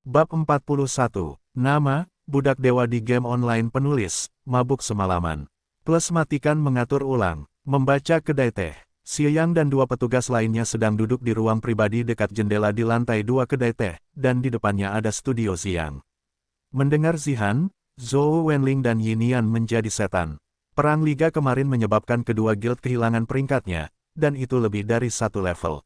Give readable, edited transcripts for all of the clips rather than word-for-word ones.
Bab 41. Nama, budak dewa di game online penulis, mabuk semalaman. Plus matikan mengatur ulang, membaca kedai teh. Siang dan dua petugas lainnya sedang duduk di ruang pribadi dekat jendela di lantai 2 kedai teh, dan di depannya ada studio Xiang. Mendengar Zihan, Zhou Wenling dan Yinian menjadi setan. Perang liga kemarin menyebabkan kedua guild kehilangan peringkatnya, dan itu lebih dari satu level.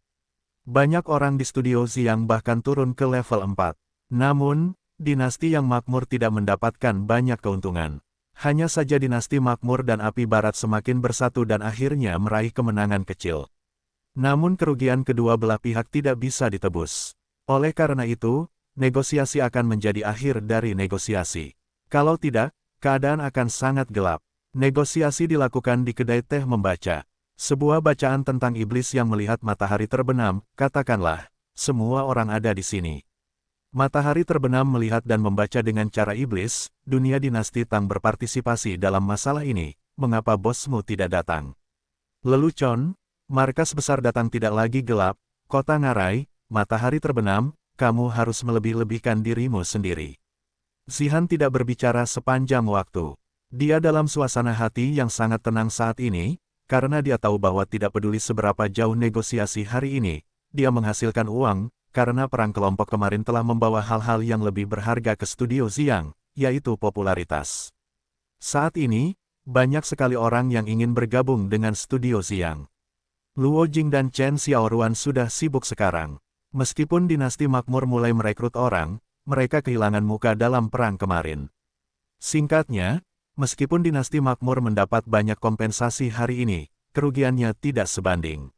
Banyak orang di studio Xiang bahkan turun ke level 4. Namun, dinasti yang makmur tidak mendapatkan banyak keuntungan. Hanya saja dinasti makmur dan api barat semakin bersatu dan akhirnya meraih kemenangan kecil. Namun kerugian kedua belah pihak tidak bisa ditebus. Oleh karena itu, negosiasi akan menjadi akhir dari negosiasi. Kalau tidak, keadaan akan sangat gelap. Negosiasi dilakukan di kedai teh membaca. Sebuah bacaan tentang iblis yang melihat matahari terbenam, katakanlah, semua orang ada di sini. Matahari terbenam melihat dan membaca dengan cara iblis, dunia dinasti Tang berpartisipasi dalam masalah ini, mengapa bosmu tidak datang? Lelucon, markas besar datang tidak lagi gelap, kota ngarai, matahari terbenam, kamu harus melebih-lebihkan dirimu sendiri. Zihan tidak berbicara sepanjang waktu. Dia dalam suasana hati yang sangat tenang saat ini, karena dia tahu bahwa tidak peduli seberapa jauh negosiasi hari ini, dia menghasilkan uang, karena perang kelompok kemarin telah membawa hal-hal yang lebih berharga ke studio Xiang, yaitu popularitas. Saat ini, banyak sekali orang yang ingin bergabung dengan studio Xiang. Luo Jing dan Chen Xiaoruan sudah sibuk sekarang. Meskipun dinasti makmur mulai merekrut orang, mereka kehilangan muka dalam perang kemarin. Singkatnya, meskipun dinasti makmur mendapat banyak kompensasi hari ini, kerugiannya tidak sebanding.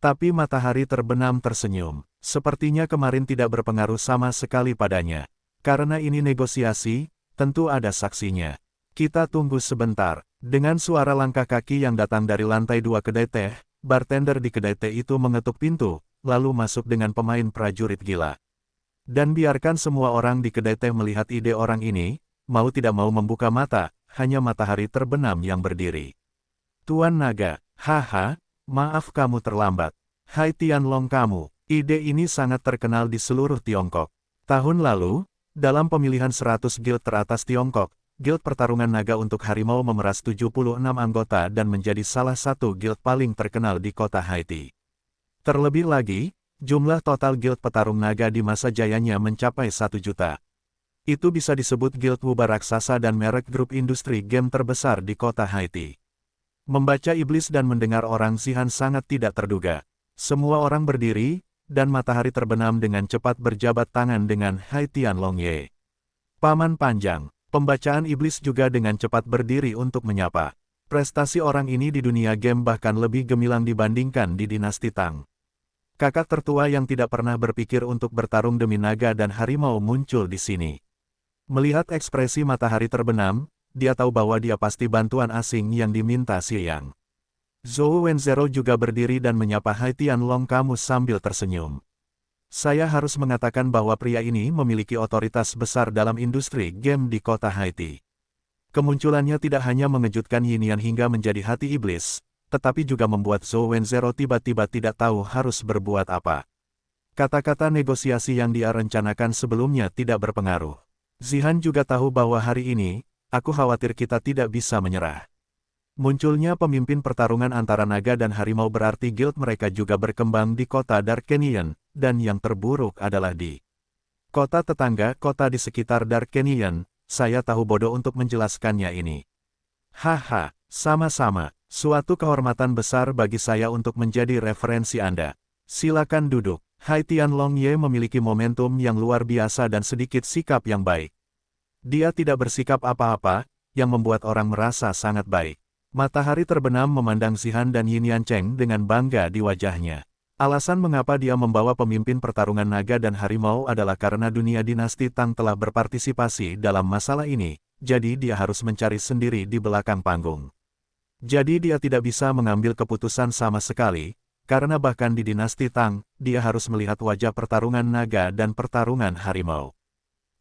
Tapi matahari terbenam tersenyum. Sepertinya kemarin tidak berpengaruh sama sekali padanya. Karena ini negosiasi, tentu ada saksinya. Kita tunggu sebentar. Dengan suara langkah kaki yang datang dari lantai 2 kedai teh, bartender di kedai teh itu mengetuk pintu, lalu masuk dengan pemain prajurit gila. Dan biarkan semua orang di kedai teh melihat ide orang ini, mau tidak mau membuka mata, hanya matahari terbenam yang berdiri. Tuan Naga, haha, maaf kamu terlambat. Hai Tianlong kamu. Ide ini sangat terkenal di seluruh Tiongkok. Tahun lalu, dalam pemilihan 100 guild teratas Tiongkok, Guild Pertarungan Naga untuk Harimau memeras 76 anggota dan menjadi salah satu guild paling terkenal di kota Haiti. Terlebih lagi, jumlah total guild petarung naga di masa jayanya mencapai 1 juta. Itu bisa disebut guild wubah raksasa dan merek grup industri game terbesar di kota Haiti. Membaca iblis dan mendengar orang Zihan sangat tidak terduga. Semua orang berdiri, dan matahari terbenam dengan cepat berjabat tangan dengan Hai Tianlong Ye. Paman Panjang, pembacaan iblis juga dengan cepat berdiri untuk menyapa. Prestasi orang ini di dunia game bahkan lebih gemilang dibandingkan di dinasti Tang. Kakak tertua yang tidak pernah berpikir untuk bertarung demi naga dan harimau muncul di sini. Melihat ekspresi matahari terbenam, dia tahu bahwa dia pasti bantuan asing yang diminta Xiang. Zhou Wenzhou juga berdiri dan menyapa Hai Tianlong kamu sambil tersenyum. Saya harus mengatakan bahwa pria ini memiliki otoritas besar dalam industri game di kota Haiti. Kemunculannya tidak hanya mengejutkan Yinian hingga menjadi hati iblis, tetapi juga membuat Zhou Wenzhou tiba-tiba tidak tahu harus berbuat apa. Kata-kata negosiasi yang dia rencanakan sebelumnya tidak berpengaruh. Zihan juga tahu bahwa hari ini, aku khawatir kita tidak bisa menyerah. Munculnya pemimpin pertarungan antara naga dan harimau berarti guild mereka juga berkembang di kota Dark Canyon, dan yang terburuk adalah di kota tetangga, kota di sekitar Dark Canyon. Saya tahu bodoh untuk menjelaskannya ini. Haha, sama-sama, suatu kehormatan besar bagi saya untuk menjadi referensi Anda. Silakan duduk. Hai Tianlong Ye memiliki momentum yang luar biasa dan sedikit sikap yang baik. Dia tidak bersikap apa-apa, yang membuat orang merasa sangat baik. Matahari terbenam memandang Zihan dan Yinian Cheng dengan bangga di wajahnya. Alasan mengapa dia membawa pemimpin pertarungan naga dan harimau adalah karena dunia dinasti Tang telah berpartisipasi dalam masalah ini, jadi dia harus mencari sendiri di belakang panggung. Jadi dia tidak bisa mengambil keputusan sama sekali, karena bahkan di dinasti Tang, dia harus melihat wajah pertarungan naga dan pertarungan harimau.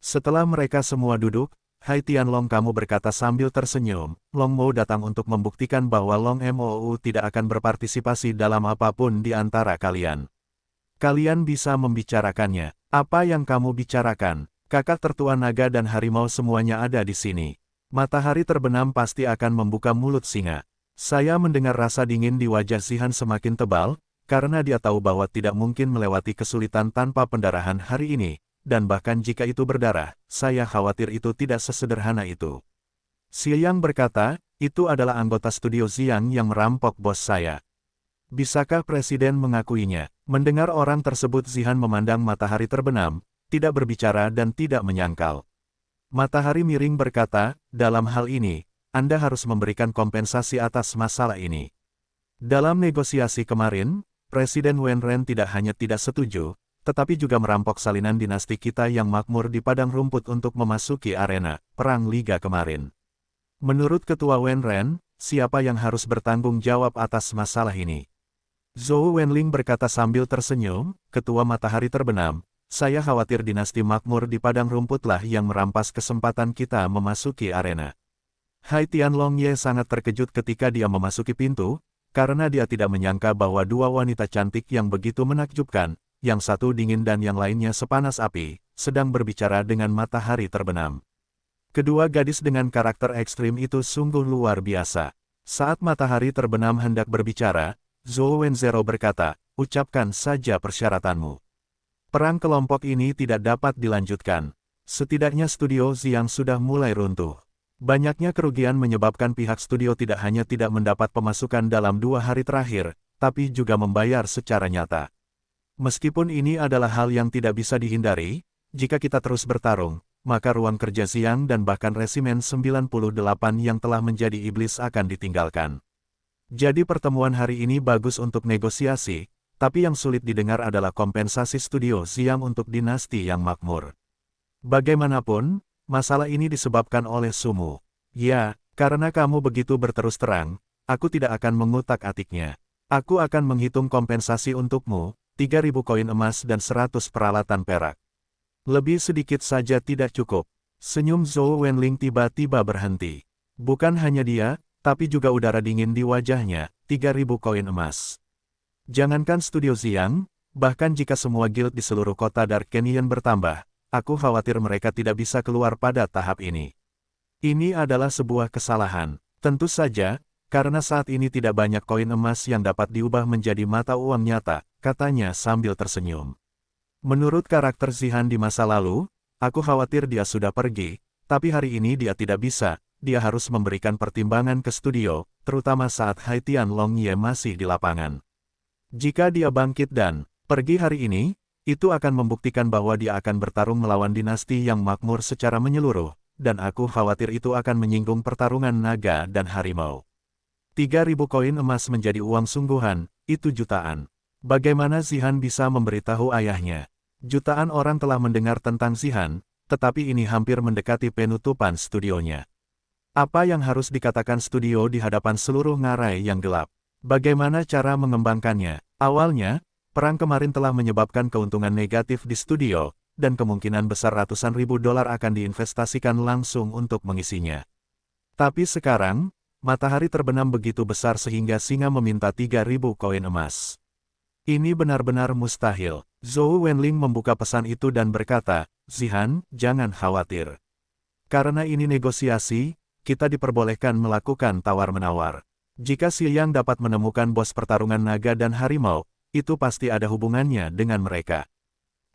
Setelah mereka semua duduk, Hai Tianlong kamu berkata sambil tersenyum, Long Mo datang untuk membuktikan bahwa Long Mou tidak akan berpartisipasi dalam apapun di antara kalian. Kalian bisa membicarakannya, Apa yang kamu bicarakan? Kakak tertua naga dan harimau semuanya ada di sini. Matahari terbenam pasti akan membuka mulut singa. Saya mendengar rasa dingin di wajah Zihan semakin tebal, karena dia tahu bahwa tidak mungkin melewati kesulitan tanpa pendarahan hari ini, dan bahkan jika itu berdarah, saya khawatir itu tidak sesederhana itu. Xie Yang berkata, itu adalah anggota studio Xiang yang merampok bos saya. Bisakah Presiden mengakuinya? Mendengar orang tersebut Zihan memandang matahari terbenam, tidak berbicara dan tidak menyangkal. Matahari miring berkata, dalam hal ini, Anda harus memberikan kompensasi atas masalah ini. Dalam negosiasi kemarin, Presiden Wenren tidak hanya tidak setuju, tetapi juga merampok salinan dinasti kita yang makmur di padang rumput untuk memasuki arena perang liga kemarin. Menurut Ketua Wenren, siapa yang harus bertanggung jawab atas masalah ini? Zhou Wenling berkata sambil tersenyum, Ketua Matahari Terbenam, saya khawatir dinasti makmur di padang rumputlah yang merampas kesempatan kita memasuki arena. Hai Tianlongye sangat terkejut ketika dia memasuki pintu, karena dia tidak menyangka bahwa dua wanita cantik yang begitu menakjubkan, yang satu dingin dan yang lainnya sepanas api, sedang berbicara dengan Matahari Terbenam. Kedua gadis dengan karakter ekstrim itu sungguh luar biasa. Saat Matahari Terbenam hendak berbicara, Zhou Wenzhou berkata, ucapkan saja persyaratanmu. Perang kelompok ini tidak dapat dilanjutkan. Setidaknya studio Xiang sudah mulai runtuh. Banyaknya kerugian menyebabkan pihak studio tidak hanya tidak mendapat pemasukan dalam 2 hari terakhir, tapi juga membayar secara nyata. Meskipun ini adalah hal yang tidak bisa dihindari, jika kita terus bertarung, maka ruang kerja Xiang dan bahkan resimen 98 yang telah menjadi iblis akan ditinggalkan. Jadi pertemuan hari ini bagus untuk negosiasi, tapi yang sulit didengar adalah kompensasi studio Xiang untuk dinasti yang makmur. Bagaimanapun, masalah ini disebabkan oleh Sumu. Ya, karena kamu begitu berterus terang, aku tidak akan mengutak-atiknya. Aku akan menghitung kompensasi untukmu, 3.000 koin emas dan 100 peralatan perak. Lebih sedikit saja tidak cukup. Senyum Zhou Wenling tiba-tiba berhenti. Bukan hanya dia, tapi juga udara dingin di wajahnya, 3.000 koin emas. Jangankan studio Xiang, bahkan jika semua guild di seluruh kota Dark Canyon bertambah, aku khawatir mereka tidak bisa keluar pada tahap ini. Ini adalah sebuah kesalahan. Tentu saja, karena saat ini tidak banyak koin emas yang dapat diubah menjadi mata uang nyata, katanya sambil tersenyum. Menurut karakter Zihan di masa lalu, aku khawatir dia sudah pergi, tapi hari ini dia tidak bisa. Dia harus memberikan pertimbangan ke studio, terutama saat Hai Tianlongye masih di lapangan. Jika dia bangkit dan pergi hari ini, itu akan membuktikan bahwa dia akan bertarung melawan dinasti yang makmur secara menyeluruh, dan aku khawatir itu akan menyinggung pertarungan naga dan harimau. 3.000 koin emas menjadi uang sungguhan, itu jutaan. Bagaimana Zihan bisa memberitahu ayahnya? Jutaan orang telah mendengar tentang Zihan, tetapi ini hampir mendekati penutupan studionya. Apa yang harus dikatakan studio di hadapan seluruh ngarai yang gelap? Bagaimana cara mengembangkannya? Awalnya, perang kemarin telah menyebabkan keuntungan negatif di studio, dan kemungkinan besar ratusan ribu dolar akan diinvestasikan langsung untuk mengisinya. Tapi sekarang, matahari terbenam begitu besar sehingga singa meminta 3.000 koin emas. Ini benar-benar mustahil. Zhou Wenling membuka pesan itu dan berkata, Zihan, jangan khawatir. Karena ini negosiasi, kita diperbolehkan melakukan tawar-menawar. Jika Xie Yang dapat menemukan bos pertarungan naga dan harimau, itu pasti ada hubungannya dengan mereka.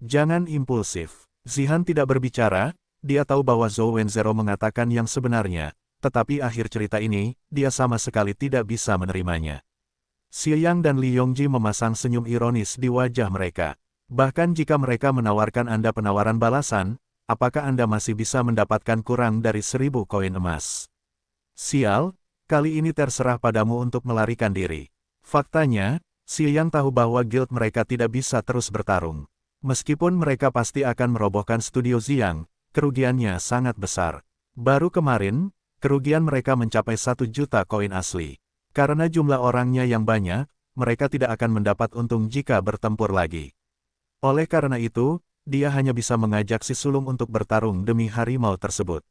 Jangan impulsif. Zihan tidak berbicara, dia tahu bahwa Zhou Wenzhou mengatakan yang sebenarnya, tetapi akhir cerita ini, dia sama sekali tidak bisa menerimanya. Xie Yang dan Li Yongji memasang senyum ironis di wajah mereka. Bahkan jika mereka menawarkan Anda penawaran balasan, apakah Anda masih bisa mendapatkan kurang dari 1.000 koin emas? Sial, kali ini terserah padamu untuk melarikan diri. Faktanya, Xie Yang tahu bahwa guild mereka tidak bisa terus bertarung. Meskipun mereka pasti akan merobohkan studio Xiang, kerugiannya sangat besar. Baru kemarin, kerugian mereka mencapai 1 juta koin asli. Karena jumlah orangnya yang banyak, mereka tidak akan mendapat untung jika bertempur lagi. Oleh karena itu, dia hanya bisa mengajak si sulung untuk bertarung demi harimau tersebut.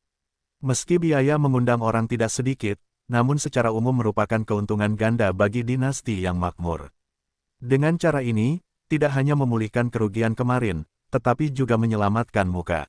Meski biaya mengundang orang tidak sedikit, namun secara umum merupakan keuntungan ganda bagi dinasti yang makmur. Dengan cara ini, tidak hanya memulihkan kerugian kemarin, tetapi juga menyelamatkan muka.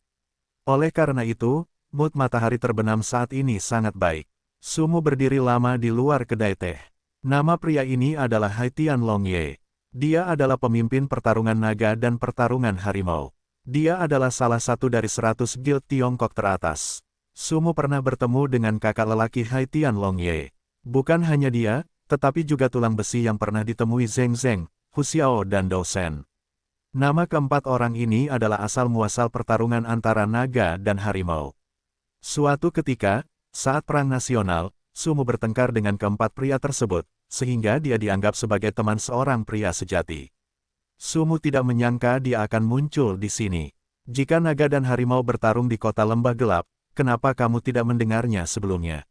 Oleh karena itu, mood matahari terbenam saat ini sangat baik. Sumu berdiri lama di luar kedai teh. Nama pria ini adalah Haitian Longye. Dia adalah pemimpin pertarungan naga dan pertarungan harimau. Dia adalah salah satu dari 100 guild Tiongkok teratas. Sumu pernah bertemu dengan kakak lelaki Haitian Longye. Bukan hanya dia, tetapi juga tulang besi yang pernah ditemui Zheng Zheng, Hu Xiao dan Dou Shen. Nama keempat orang ini adalah asal-muasal pertarungan antara naga dan harimau. Suatu ketika, saat Perang Nasional, Sumu bertengkar dengan keempat pria tersebut, sehingga dia dianggap sebagai teman seorang pria sejati. Sumu tidak menyangka dia akan muncul di sini. Jika naga dan harimau bertarung di kota lembah gelap, kenapa kamu tidak mendengarnya sebelumnya?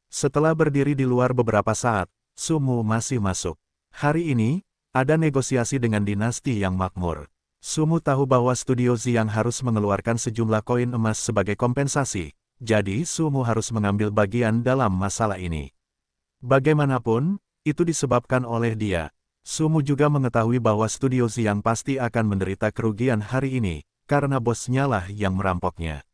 Setelah berdiri di luar beberapa saat, Sumu masih masuk. Hari ini, ada negosiasi dengan dinasti yang makmur. Sumu tahu bahwa studio Xiang harus mengeluarkan sejumlah koin emas sebagai kompensasi, jadi Sumu harus mengambil bagian dalam masalah ini. Bagaimanapun, itu disebabkan oleh dia. Sumu juga mengetahui bahwa studio Xiang pasti akan menderita kerugian hari ini, karena bosnya lah yang merampoknya.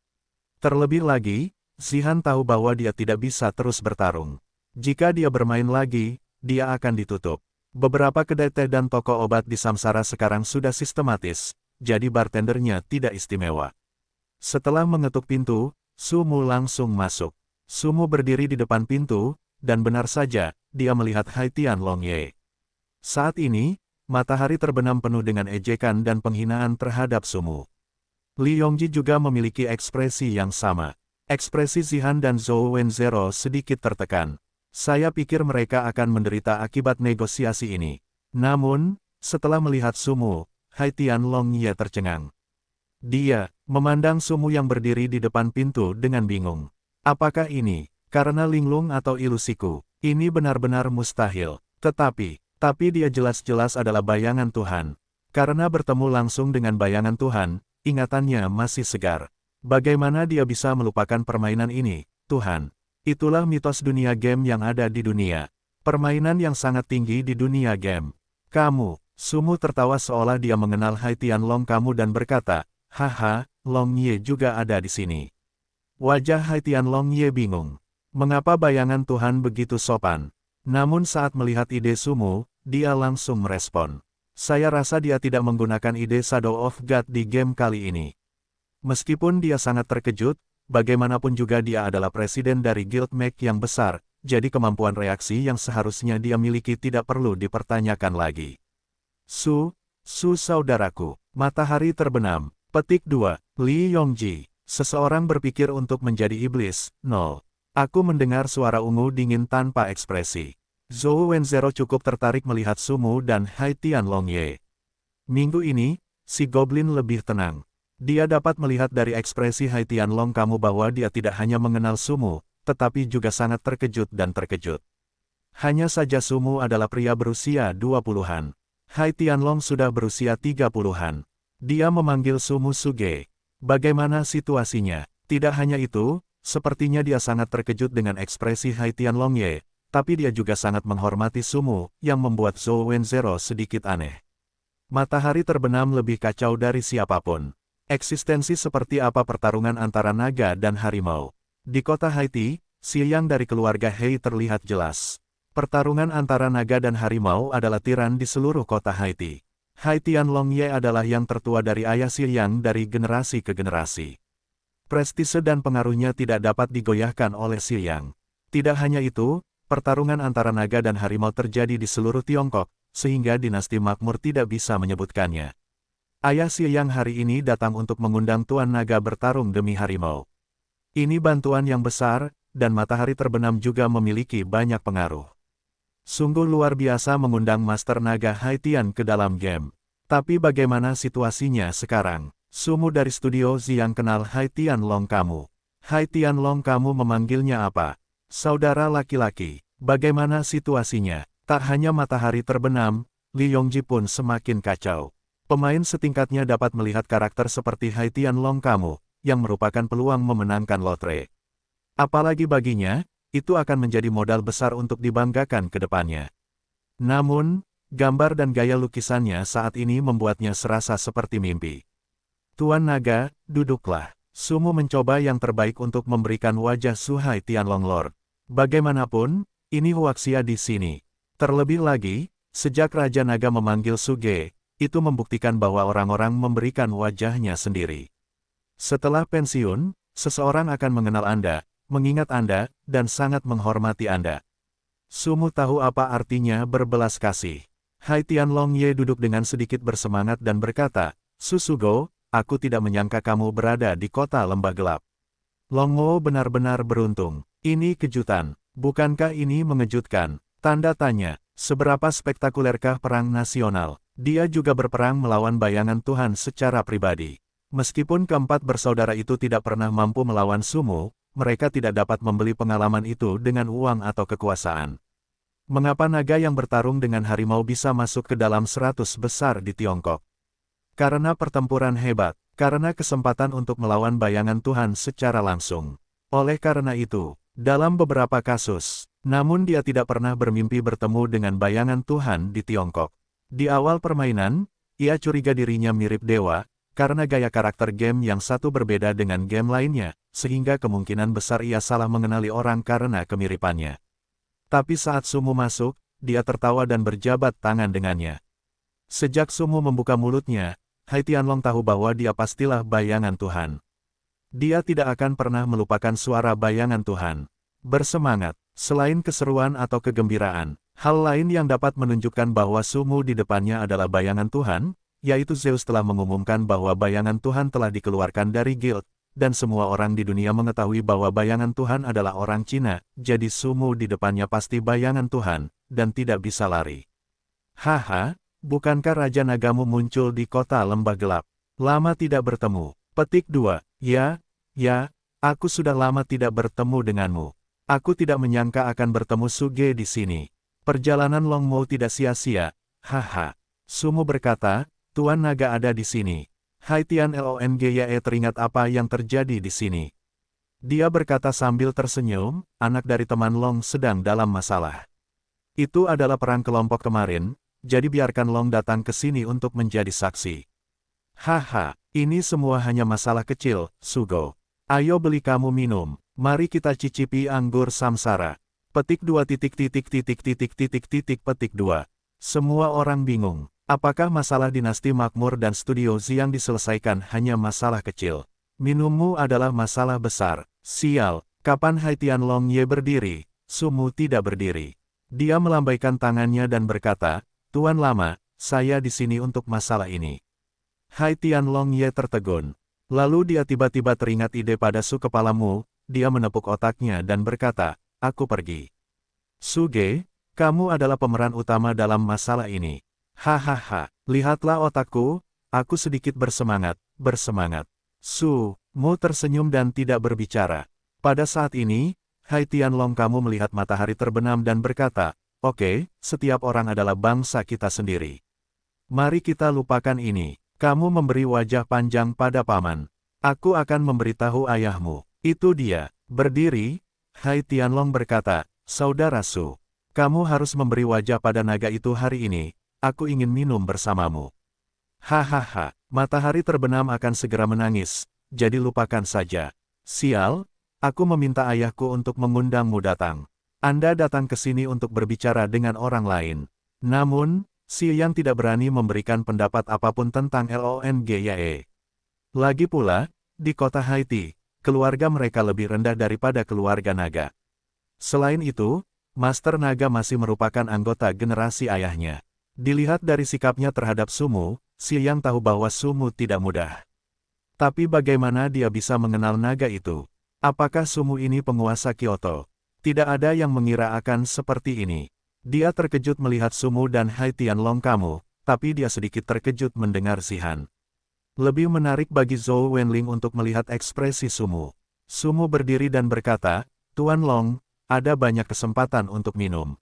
Terlebih lagi, Zihan tahu bahwa dia tidak bisa terus bertarung. Jika dia bermain lagi, dia akan ditutup. Beberapa kedai teh dan toko obat di Samsara sekarang sudah sistematis, jadi bartendernya tidak istimewa. Setelah mengetuk pintu, Sumu langsung masuk. Sumu berdiri di depan pintu, dan benar saja, dia melihat Haitian Longye. Saat ini, matahari terbenam penuh dengan ejekan dan penghinaan terhadap Sumu. Li Yongji juga memiliki ekspresi yang sama. Ekspresi Zihan dan Zhou Wenzhou sedikit tertekan. Saya pikir mereka akan menderita akibat negosiasi ini. Namun, setelah melihat Sumu, Haitian Longye tercengang. Dia memandang Sumu yang berdiri di depan pintu dengan bingung. Apakah ini karena linglung atau ilusiku? Ini benar-benar mustahil. Tapi dia jelas-jelas adalah bayangan Tuhan. Karena bertemu langsung dengan bayangan Tuhan, ingatannya masih segar. Bagaimana dia bisa melupakan permainan ini, Tuhan? Itulah mitos dunia game yang ada di dunia. Permainan yang sangat tinggi di dunia game. Kamu, Sumu tertawa seolah dia mengenal Haitian Long kamu dan berkata, haha, Longye juga ada di sini. Wajah Haitian Longye bingung. Mengapa bayangan Tuhan begitu sopan? Namun saat melihat ide Sumu, dia langsung merespon. Saya rasa dia tidak menggunakan ide Shadow of God di game kali ini. Meskipun dia sangat terkejut, bagaimanapun juga dia adalah presiden dari Guild Mech yang besar, jadi kemampuan reaksi yang seharusnya dia miliki tidak perlu dipertanyakan lagi. Su saudaraku, matahari terbenam. Petik 2, Li Yongji. Seseorang berpikir untuk menjadi iblis, 0. Aku mendengar suara ungu dingin tanpa ekspresi. Zhou Wenzhou cukup tertarik melihat Sumu dan Haitian Longye. Minggu ini, si Goblin lebih tenang. Dia dapat melihat dari ekspresi Haitian Long kamu bahwa dia tidak hanya mengenal Sumu, tetapi juga sangat terkejut dan terkejut. Hanya saja Sumu adalah pria berusia 20-an. Haitian Long sudah berusia 30-an. Dia memanggil Sumu Suge. Bagaimana situasinya? Tidak hanya itu, sepertinya dia sangat terkejut dengan ekspresi Haitian Longye, tapi dia juga sangat menghormati Sumu, yang membuat Zhou Wenzhou sedikit aneh. Matahari terbenam lebih kacau dari siapapun. Eksistensi seperti apa pertarungan antara naga dan harimau? Di kota Haiti, Xiang dari keluarga Hei terlihat jelas. Pertarungan antara naga dan harimau adalah tiran di seluruh kota Haiti. Haitian Longye adalah yang tertua dari ayah Xiang dari generasi ke generasi. Prestise dan pengaruhnya tidak dapat digoyahkan oleh Xiang. Tidak hanya itu, pertarungan antara naga dan harimau terjadi di seluruh Tiongkok, sehingga dinasti makmur tidak bisa menyebutkannya. Ayah Xiang hari ini datang untuk mengundang Tuan Naga bertarung demi harimau. Ini bantuan yang besar, dan matahari terbenam juga memiliki banyak pengaruh. Sungguh luar biasa mengundang Master Naga Haitian ke dalam game. Tapi bagaimana situasinya sekarang? Sumu dari studio Xiang kenal Haitian Long kamu. Haitian Long kamu memanggilnya apa? Saudara laki-laki, bagaimana situasinya? Tak hanya matahari terbenam, Li Yongji pun semakin kacau. Pemain setingkatnya dapat melihat karakter seperti Haitian Long kamu, yang merupakan peluang memenangkan lotre. Apalagi baginya, itu akan menjadi modal besar untuk dibanggakan ke depannya. Namun, gambar dan gaya lukisannya saat ini membuatnya serasa seperti mimpi. Tuan Naga, duduklah. Sumu mencoba yang terbaik untuk memberikan wajah Su Hai Tianlong Lord. Bagaimanapun, ini Huaxia di sini. Terlebih lagi, sejak Raja Naga memanggil Suge, itu membuktikan bahwa orang-orang memberikan wajahnya sendiri. Setelah pensiun, seseorang akan mengenal Anda, mengingat Anda, dan sangat menghormati Anda. Sumu tahu apa artinya berbelas kasih. Hai Tianlong Ye duduk dengan sedikit bersemangat dan berkata, Susugo, aku tidak menyangka kamu berada di kota lembah gelap. Long Mo benar-benar beruntung. Ini kejutan. Bukankah ini mengejutkan? Tanda tanya, seberapa spektakulerkah perang nasional? Dia juga berperang melawan bayangan Tuhan secara pribadi. Meskipun keempat bersaudara itu tidak pernah mampu melawan Sumu, mereka tidak dapat membeli pengalaman itu dengan uang atau kekuasaan. Mengapa naga yang bertarung dengan harimau bisa masuk ke dalam 100 besar di Tiongkok? Karena pertempuran hebat, karena kesempatan untuk melawan bayangan Tuhan secara langsung. Oleh karena itu, dalam beberapa kasus, namun dia tidak pernah bermimpi bertemu dengan bayangan Tuhan di Tiongkok. Di awal permainan, ia curiga dirinya mirip dewa, karena gaya karakter game yang satu berbeda dengan game lainnya, sehingga kemungkinan besar ia salah mengenali orang karena kemiripannya. Tapi saat Sumu masuk, dia tertawa dan berjabat tangan dengannya. Sejak Sumu membuka mulutnya, Hai Tianlong tahu bahwa dia pastilah bayangan Tuhan. Dia tidak akan pernah melupakan suara bayangan Tuhan. Bersemangat, selain keseruan atau kegembiraan, hal lain yang dapat menunjukkan bahwa Sumu di depannya adalah bayangan Tuhan, yaitu Zeus telah mengumumkan bahwa bayangan Tuhan telah dikeluarkan dari guild, dan semua orang di dunia mengetahui bahwa bayangan Tuhan adalah orang Cina, jadi Sumu di depannya pasti bayangan Tuhan, dan tidak bisa lari. Haha. Bukankah Raja Nagamu muncul di kota lembah gelap? Lama tidak bertemu. Petik 2. Ya, aku sudah lama tidak bertemu denganmu. Aku tidak menyangka akan bertemu Suge di sini. Perjalanan Long Mo tidak sia-sia. Haha. Sumu berkata, Tuan Naga ada di sini. Hai Tian Longye teringat apa yang terjadi di sini. Dia berkata sambil tersenyum, anak dari teman Long sedang dalam masalah. Itu adalah perang kelompok kemarin. Jadi biarkan Long datang ke sini untuk menjadi saksi. Haha, ini semua hanya masalah kecil, Sugo. Ayo beli kamu minum, mari kita cicipi anggur samsara. Petik 2 petik 2. Semua orang bingung, apakah masalah dinasti makmur dan studio yang diselesaikan hanya masalah kecil? Minummu adalah masalah besar. Sial, kapan Hai Tianlong Ye berdiri? Sumu tidak berdiri. Dia melambaikan tangannya dan berkata, Tuan Lama, saya di sini untuk masalah ini. Hai Tianlong Ye tertegun. Lalu dia tiba-tiba teringat ide pada Su kepalamu, dia menepuk otaknya dan berkata, aku pergi. Suge, kamu adalah pemeran utama dalam masalah ini. Hahaha, lihatlah otakku, aku sedikit bersemangat. Su, Mu tersenyum dan tidak berbicara. Pada saat ini, Hai Tianlong kamu melihat matahari terbenam dan berkata, Oke, setiap orang adalah bangsa kita sendiri. Mari kita lupakan ini. Kamu memberi wajah panjang pada paman. Aku akan memberitahu ayahmu. Itu dia. Berdiri, Hai Tianlong berkata, Saudara Su, kamu harus memberi wajah pada naga itu hari ini. Aku ingin minum bersamamu. Hahaha, matahari terbenam akan segera menangis, jadi lupakan saja. Sial, aku meminta ayahku untuk mengundangmu datang. Anda datang ke sini untuk berbicara dengan orang lain. Namun, Xie Yang tidak berani memberikan pendapat apapun tentang Longye. Lagi pula, di kota Haiti, keluarga mereka lebih rendah daripada keluarga naga. Selain itu, Master Naga masih merupakan anggota generasi ayahnya. Dilihat dari sikapnya terhadap Sumu, Xie Yang tahu bahwa Sumu tidak mudah. Tapi bagaimana dia bisa mengenal naga itu? Apakah Sumu ini penguasa Kyoto? Tidak ada yang mengira akan seperti ini. Dia terkejut melihat Sumu dan Hai Tianlong kamu, tapi dia sedikit terkejut mendengar Zihan. Lebih menarik bagi Zhou Wenling untuk melihat ekspresi Sumu. Sumu berdiri dan berkata, Tuan Long, ada banyak kesempatan untuk minum.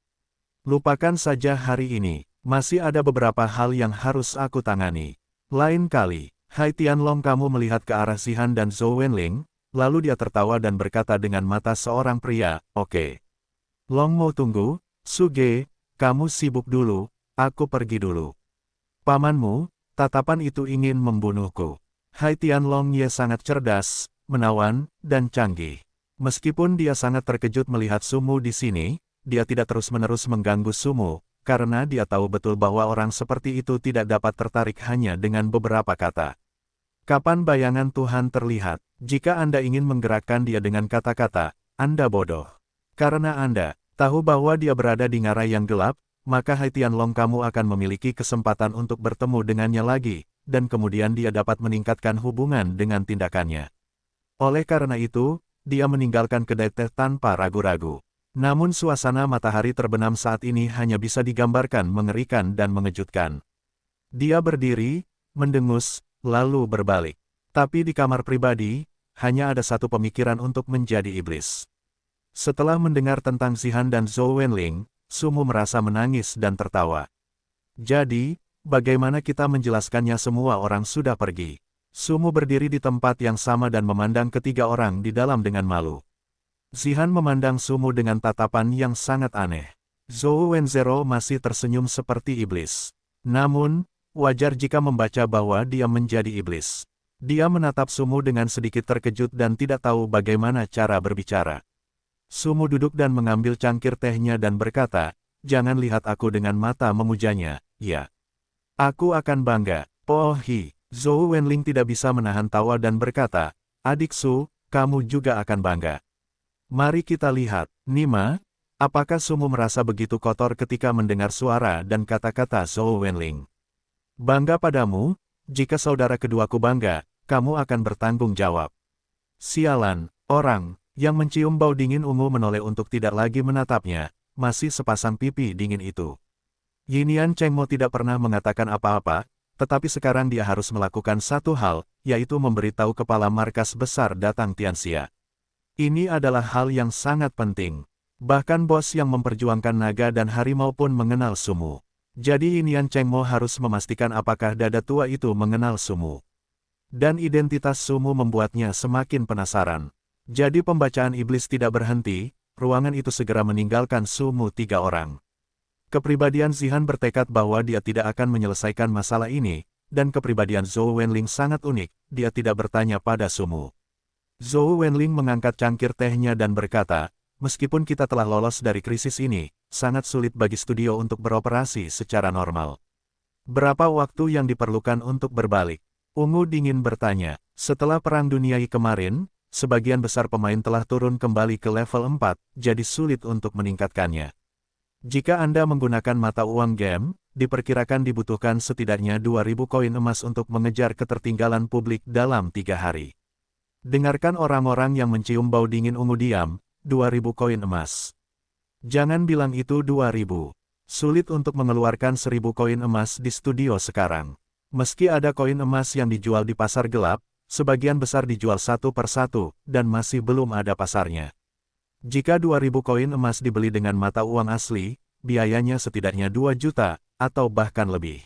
Lupakan saja hari ini, masih ada beberapa hal yang harus aku tangani. Lain kali, Hai Tianlong kamu melihat ke arah Zihan dan Zhou Wenling, lalu dia tertawa dan berkata dengan mata seorang pria, oke. Long mau tunggu, Suge, kamu sibuk dulu, aku pergi dulu. Pamanmu, tatapan itu ingin membunuhku. Hai Tianlong Ye sangat cerdas, menawan, dan canggih. Meskipun dia sangat terkejut melihat Sumu di sini, dia tidak terus-menerus mengganggu Sumu, karena dia tahu betul bahwa orang seperti itu tidak dapat tertarik hanya dengan beberapa kata. Kapan bayangan Tuhan terlihat? Jika Anda ingin menggerakkan dia dengan kata-kata, Anda bodoh. Karena Anda tahu bahwa dia berada di ngarai yang gelap, maka Hai Tianlong kamu akan memiliki kesempatan untuk bertemu dengannya lagi, dan kemudian dia dapat meningkatkan hubungan dengan tindakannya. Oleh karena itu, dia meninggalkan kedai teh tanpa ragu-ragu. Namun suasana matahari terbenam saat ini hanya bisa digambarkan mengerikan dan mengejutkan. Dia berdiri, mendengus, lalu berbalik. Tapi di kamar pribadi, hanya ada satu pemikiran untuk menjadi iblis. Setelah mendengar tentang Zihan dan Zhou Wenling, Sumu merasa menangis dan tertawa. Jadi, bagaimana kita menjelaskannya semua orang sudah pergi? Sumu berdiri di tempat yang sama dan memandang ketiga orang di dalam dengan malu. Zihan memandang Sumu dengan tatapan yang sangat aneh. Zhou Wenzhou masih tersenyum seperti iblis. Namun, wajar jika membaca bahwa dia menjadi iblis. Dia menatap Sumu dengan sedikit terkejut dan tidak tahu bagaimana cara berbicara. Sumu duduk dan mengambil cangkir tehnya dan berkata, "Jangan lihat aku dengan mata memujanya, ya. Aku akan bangga." Oh hi, Zhou Wenling tidak bisa menahan tawa dan berkata, "Adik Su, kamu juga akan bangga." Mari kita lihat, Nima, apakah Sumu merasa begitu kotor ketika mendengar suara dan kata-kata Zhou Wenling? Bangga padamu, jika saudara keduaku bangga, kamu akan bertanggung jawab. Sialan, orang yang mencium bau dingin ungu menoleh untuk tidak lagi menatapnya, masih sepasang pipi dingin itu. Yinian Chengmo tidak pernah mengatakan apa-apa, tetapi sekarang dia harus melakukan satu hal, yaitu memberitahu kepala markas besar datang Tianxia. Ini adalah hal yang sangat penting. Bahkan bos yang memperjuangkan naga dan harimau pun mengenal Sumu. Jadi Yinian Chengmo harus memastikan apakah dada tua itu mengenal Sumu. Dan identitas Sumu membuatnya semakin penasaran. Jadi pembacaan iblis tidak berhenti, ruangan itu segera meninggalkan Sumu 3 orang. Kepribadian Zihan bertekad bahwa dia tidak akan menyelesaikan masalah ini, dan kepribadian Zhou Wenling sangat unik, dia tidak bertanya pada Sumu. Zhou Wenling mengangkat cangkir tehnya dan berkata, "Meskipun kita telah lolos dari krisis ini, sangat sulit bagi studio untuk beroperasi secara normal. Berapa waktu yang diperlukan untuk berbalik?" Ungu dingin bertanya, "Setelah Perang Dunia kemarin, sebagian besar pemain telah turun kembali ke level 4, jadi sulit untuk meningkatkannya. Jika Anda menggunakan mata uang game, diperkirakan dibutuhkan setidaknya 2.000 koin emas untuk mengejar ketertinggalan publik dalam 3 hari. Dengarkan orang-orang yang mencium bau dingin ungu diam, 2.000 koin emas. Jangan bilang itu 2.000. Sulit untuk mengeluarkan 1.000 koin emas di studio sekarang. Meski ada koin emas yang dijual di pasar gelap, sebagian besar dijual satu per satu, dan masih belum ada pasarnya. Jika 2.000 koin emas dibeli dengan mata uang asli, biayanya setidaknya 2 juta, atau bahkan lebih.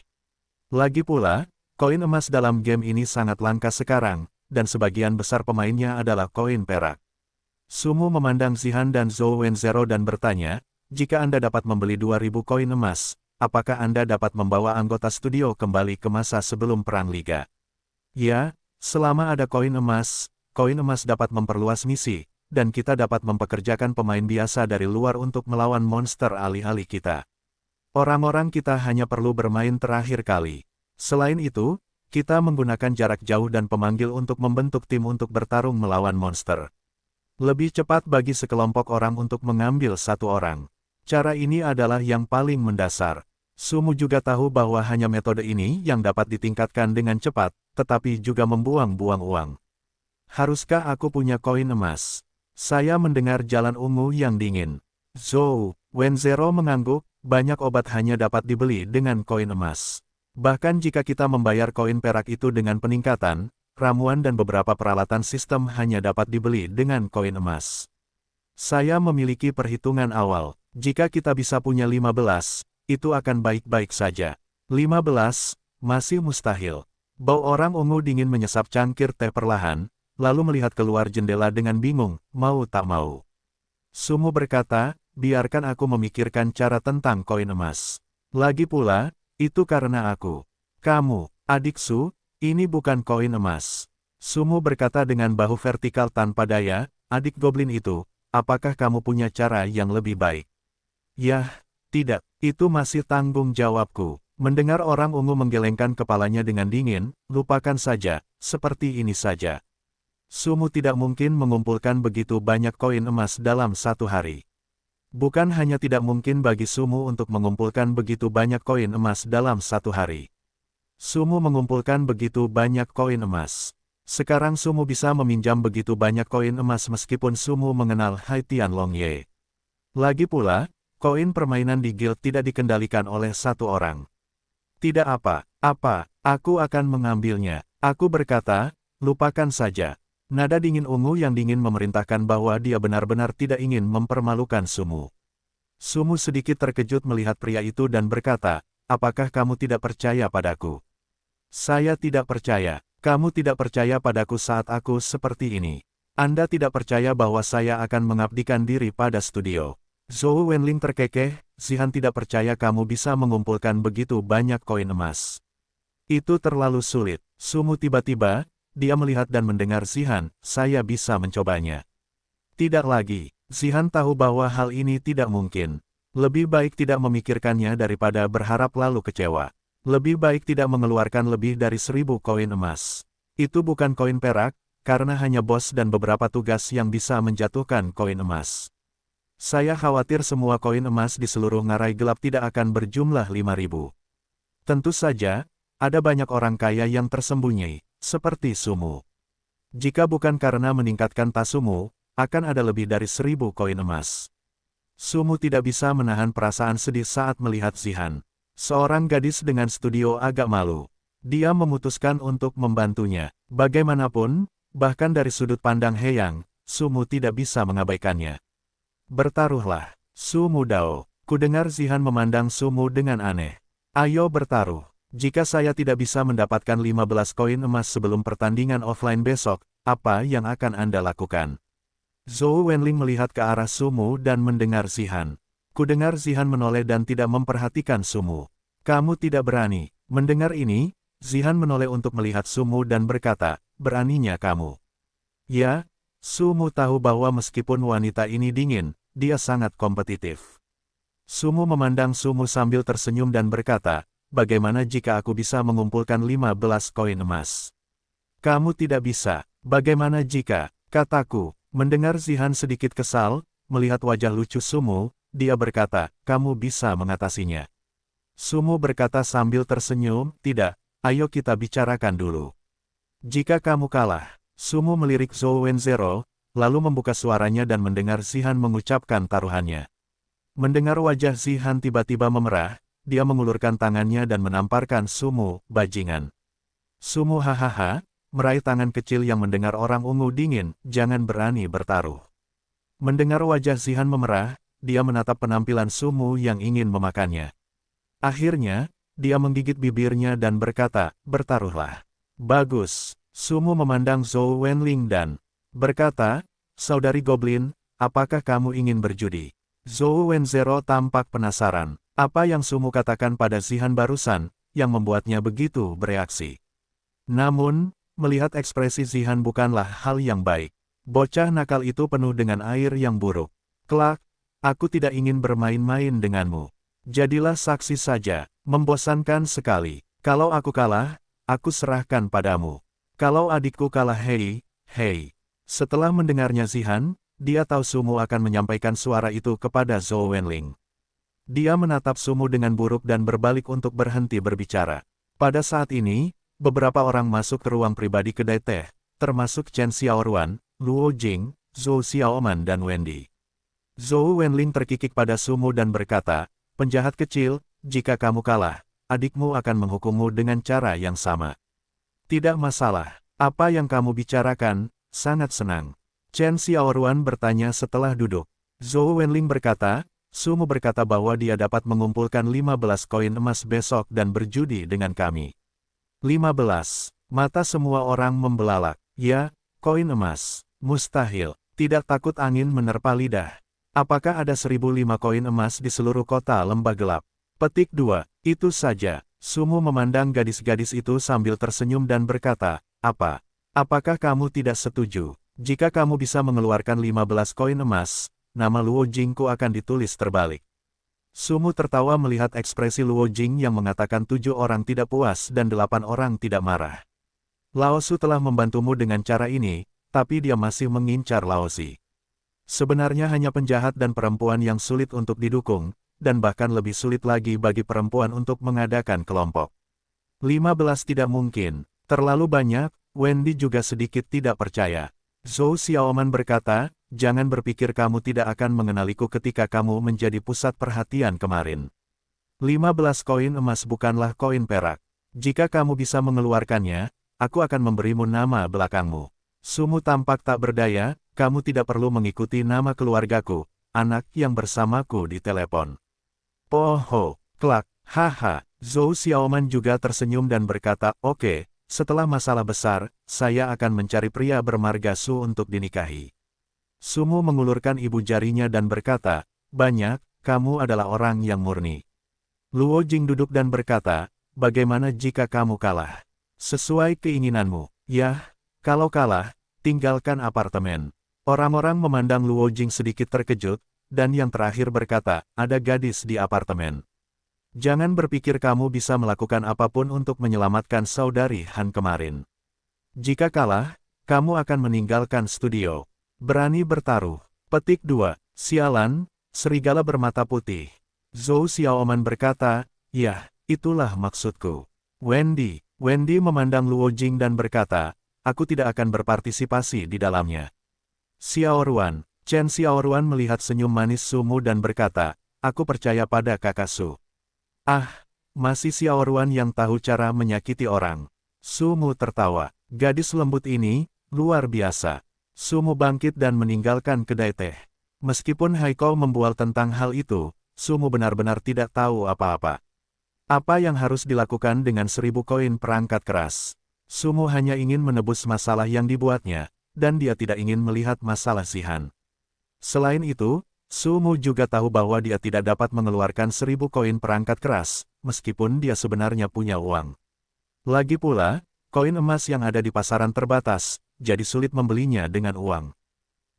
Lagi pula, koin emas dalam game ini sangat langka sekarang, dan sebagian besar pemainnya adalah koin perak. Sumu memandang Zihan dan Zhou Wenzhou dan bertanya, "Jika Anda dapat membeli 2.000 koin emas, apakah Anda dapat membawa anggota studio kembali ke masa sebelum Perang Liga?" "Ya, selama ada koin emas dapat memperluas misi, dan kita dapat mempekerjakan pemain biasa dari luar untuk melawan monster alih-alih kita. Orang-orang kita hanya perlu bermain terakhir kali. Selain itu, kita menggunakan jarak jauh dan pemanggil untuk membentuk tim untuk bertarung melawan monster. Lebih cepat bagi sekelompok orang untuk mengambil satu orang. Cara ini adalah yang paling mendasar." Sumu juga tahu bahwa hanya metode ini yang dapat ditingkatkan dengan cepat, tetapi juga membuang-buang uang. "Haruskah aku punya koin emas?" Saya mendengar jalan ungu yang dingin. Zhou Wenzhou mengangguk, banyak obat hanya dapat dibeli dengan koin emas. Bahkan jika kita membayar koin perak itu dengan peningkatan, ramuan dan beberapa peralatan sistem hanya dapat dibeli dengan koin emas. Saya memiliki perhitungan awal. Jika kita bisa punya 15, itu akan baik-baik saja. 15, masih mustahil. Bau orang ungu dingin menyesap cangkir teh perlahan, lalu melihat keluar jendela dengan bingung, mau tak mau. Sumu berkata, "Biarkan aku memikirkan cara tentang koin emas. Lagi pula, itu karena aku. Kamu, adik Su, Ini bukan koin emas. Sumu berkata dengan bahu vertikal tanpa daya, adik goblin itu, apakah kamu punya cara yang lebih baik? Yah, tidak, itu masih tanggung jawabku. Mendengar orang ungu menggelengkan kepalanya dengan dingin, lupakan saja, seperti ini saja. Sumu tidak mungkin mengumpulkan begitu banyak koin emas dalam satu hari. Bukan hanya tidak mungkin bagi Sumu untuk mengumpulkan begitu banyak koin emas dalam satu hari. Sumu mengumpulkan begitu banyak koin emas. Sekarang Sumu bisa meminjam begitu banyak koin emas meskipun Sumu mengenal Hai Tian Long Ye. Lagi pula, koin permainan di guild tidak dikendalikan oleh satu orang. Tidak apa, aku akan mengambilnya. Aku berkata, lupakan saja. Nada dingin ungu yang dingin memerintahkan bahwa dia benar-benar tidak ingin mempermalukan Sumu. Sumu sedikit terkejut melihat pria itu dan berkata, apakah kamu tidak percaya padaku? Saya tidak percaya. Kamu tidak percaya padaku saat aku seperti ini. Anda tidak percaya bahwa saya akan mengabdikan diri pada studio. Zhou Wenling terkekeh, Zihan tidak percaya kamu bisa mengumpulkan begitu banyak koin emas. Itu terlalu sulit. Sumu tiba-tiba, dia melihat dan mendengar Zihan, saya bisa mencobanya. Tidak lagi. Zihan tahu bahwa hal ini tidak mungkin. Lebih baik tidak memikirkannya daripada berharap lalu kecewa. Lebih baik tidak mengeluarkan lebih dari 1000 koin emas. Itu bukan koin perak, karena hanya bos dan beberapa tugas yang bisa menjatuhkan koin emas. Saya khawatir semua koin emas di seluruh ngarai gelap tidak akan berjumlah 5000. Tentu saja, ada banyak orang kaya yang tersembunyi, seperti Sumu. Jika bukan karena meningkatkan tas Sumu, akan ada lebih dari 1000 koin emas. Sumu tidak bisa menahan perasaan sedih saat melihat Zihan. Seorang gadis dengan studio agak malu. Dia memutuskan untuk membantunya. Bagaimanapun, bahkan dari sudut pandang Heyang, Sumu tidak bisa mengabaikannya. Bertaruhlah, Sumu Dao. Kudengar Zihan memandang Sumu dengan aneh. Ayo bertaruh. Jika saya tidak bisa mendapatkan 15 koin emas sebelum pertandingan offline besok, apa yang akan Anda lakukan? Zhou Wenling melihat ke arah Sumu dan mendengar Zihan. Kudengar Zihan menoleh dan tidak memperhatikan Sumu. Kamu tidak berani. Mendengar ini, Zihan menoleh untuk melihat Sumu dan berkata, beraninya kamu. Ya, Sumu tahu bahwa meskipun wanita ini dingin, dia sangat kompetitif. Sumu memandang Sumu sambil tersenyum dan berkata, bagaimana jika aku bisa mengumpulkan 15 koin emas? Kamu tidak bisa. Bagaimana jika, kataku. Mendengar Zihan sedikit kesal, melihat wajah lucu Sumu, dia berkata, kamu bisa mengatasinya. Sumu berkata sambil tersenyum, tidak, ayo kita bicarakan dulu. Jika kamu kalah, Sumu melirik Zhou Wenzero, lalu membuka suaranya dan mendengar Zihan mengucapkan taruhannya. Mendengar wajah Zihan tiba-tiba memerah, dia mengulurkan tangannya dan menamparkan Sumu, bajingan. Sumu hahaha, meraih tangan kecil yang mendengar orang ungu dingin, jangan berani bertaruh. Mendengar wajah Zihan memerah, dia menatap penampilan Sumu yang ingin memakannya. Akhirnya, dia menggigit bibirnya dan berkata, bertaruhlah. Bagus, Sumu memandang Zhou Wenling dan berkata, saudari Goblin, apakah kamu ingin berjudi? Zhou Wenzero tampak penasaran, apa yang Sumu katakan pada Zihan barusan, yang membuatnya begitu bereaksi. Namun, melihat ekspresi Zihan bukanlah hal yang baik. Bocah nakal itu penuh dengan air yang buruk. Kelak, aku tidak ingin bermain-main denganmu. Jadilah saksi saja, membosankan sekali. Kalau aku kalah, aku serahkan padamu. Kalau adikku kalah hei. Setelah mendengarnya Zihan, dia tahu Sumu akan menyampaikan suara itu kepada Zhou Wenling. Dia menatap Sumu dengan buruk dan berbalik untuk berhenti berbicara. Pada saat ini, beberapa orang masuk ke ruang pribadi kedai teh, termasuk Chen Xiaoruan, Luo Jing, Zhou Xiaoman dan Wendy. Zhou Wenling terkikik pada Sumu dan berkata, penjahat kecil, jika kamu kalah, adikmu akan menghukummu dengan cara yang sama. Tidak masalah, apa yang kamu bicarakan, sangat senang. Chen Xiaoruan bertanya setelah duduk. Zhou Wenling berkata, Sumu berkata bahwa dia dapat mengumpulkan 15 koin emas besok dan berjudi dengan kami. 15. Mata semua orang membelalak. Ya, koin emas. Mustahil. Tidak takut angin menerpa lidah. Apakah ada 1005 koin emas di seluruh kota lembah gelap? Petik 2. Itu saja. Sumu memandang gadis-gadis itu sambil tersenyum dan berkata, apa? Apakah kamu tidak setuju? Jika kamu bisa mengeluarkan 15 koin emas, nama Luo Jingku akan ditulis terbalik. Sumu tertawa melihat ekspresi Luo Jing yang mengatakan 7 orang tidak puas dan 8 orang tidak marah. Laosu telah membantumu dengan cara ini, tapi dia masih mengincar Laosi. Sebenarnya hanya penjahat dan perempuan yang sulit untuk didukung, dan bahkan lebih sulit lagi bagi perempuan untuk mengadakan kelompok. 15 tidak mungkin, terlalu banyak. Wendy juga sedikit tidak percaya. Zhou Xiaoman berkata, jangan berpikir kamu tidak akan mengenaliku ketika kamu menjadi pusat perhatian kemarin. 15 koin emas bukanlah koin perak. Jika kamu bisa mengeluarkannya, aku akan memberimu nama belakangmu. Sumu tampak tak berdaya, kamu tidak perlu mengikuti nama keluargaku, anak yang bersamaku di telepon. Poho, klak, haha. Zhou Xiaoman juga tersenyum dan berkata, oke, setelah masalah besar, saya akan mencari pria bermarga Su untuk dinikahi. Sumu mengulurkan ibu jarinya dan berkata, banyak, kamu adalah orang yang murni. Luo Jing duduk dan berkata, bagaimana jika kamu kalah? Sesuai keinginanmu, ya, kalau kalah, tinggalkan apartemen. Orang-orang memandang Luo Jing sedikit terkejut, dan yang terakhir berkata, ada gadis di apartemen. Jangan berpikir kamu bisa melakukan apapun untuk menyelamatkan saudari Han kemarin. Jika kalah, kamu akan meninggalkan studio. Berani bertaruh. Petik 2. Sialan, serigala bermata putih. Zhou Xiaoman berkata, ya, itulah maksudku. Wendy memandang Luo Jing dan berkata, aku tidak akan berpartisipasi di dalamnya. Chen Xiaoruan melihat senyum manis Sumu dan berkata, aku percaya pada kakak Su. Ah, masih Xiaoruan yang tahu cara menyakiti orang. Sumu tertawa. Gadis lembut ini, luar biasa. Sumu bangkit dan meninggalkan kedai teh. Meskipun Haiko membual tentang hal itu, Sumu benar-benar tidak tahu apa-apa. Apa yang harus dilakukan dengan 1000 koin perangkat keras? Sumu hanya ingin menebus masalah yang dibuatnya, dan dia tidak ingin melihat masalah Zihan. Selain itu, Sumu juga tahu bahwa dia tidak dapat mengeluarkan 1000 koin perangkat keras, meskipun dia sebenarnya punya uang. Lagi pula, koin emas yang ada di pasaran terbatas, jadi sulit membelinya dengan uang.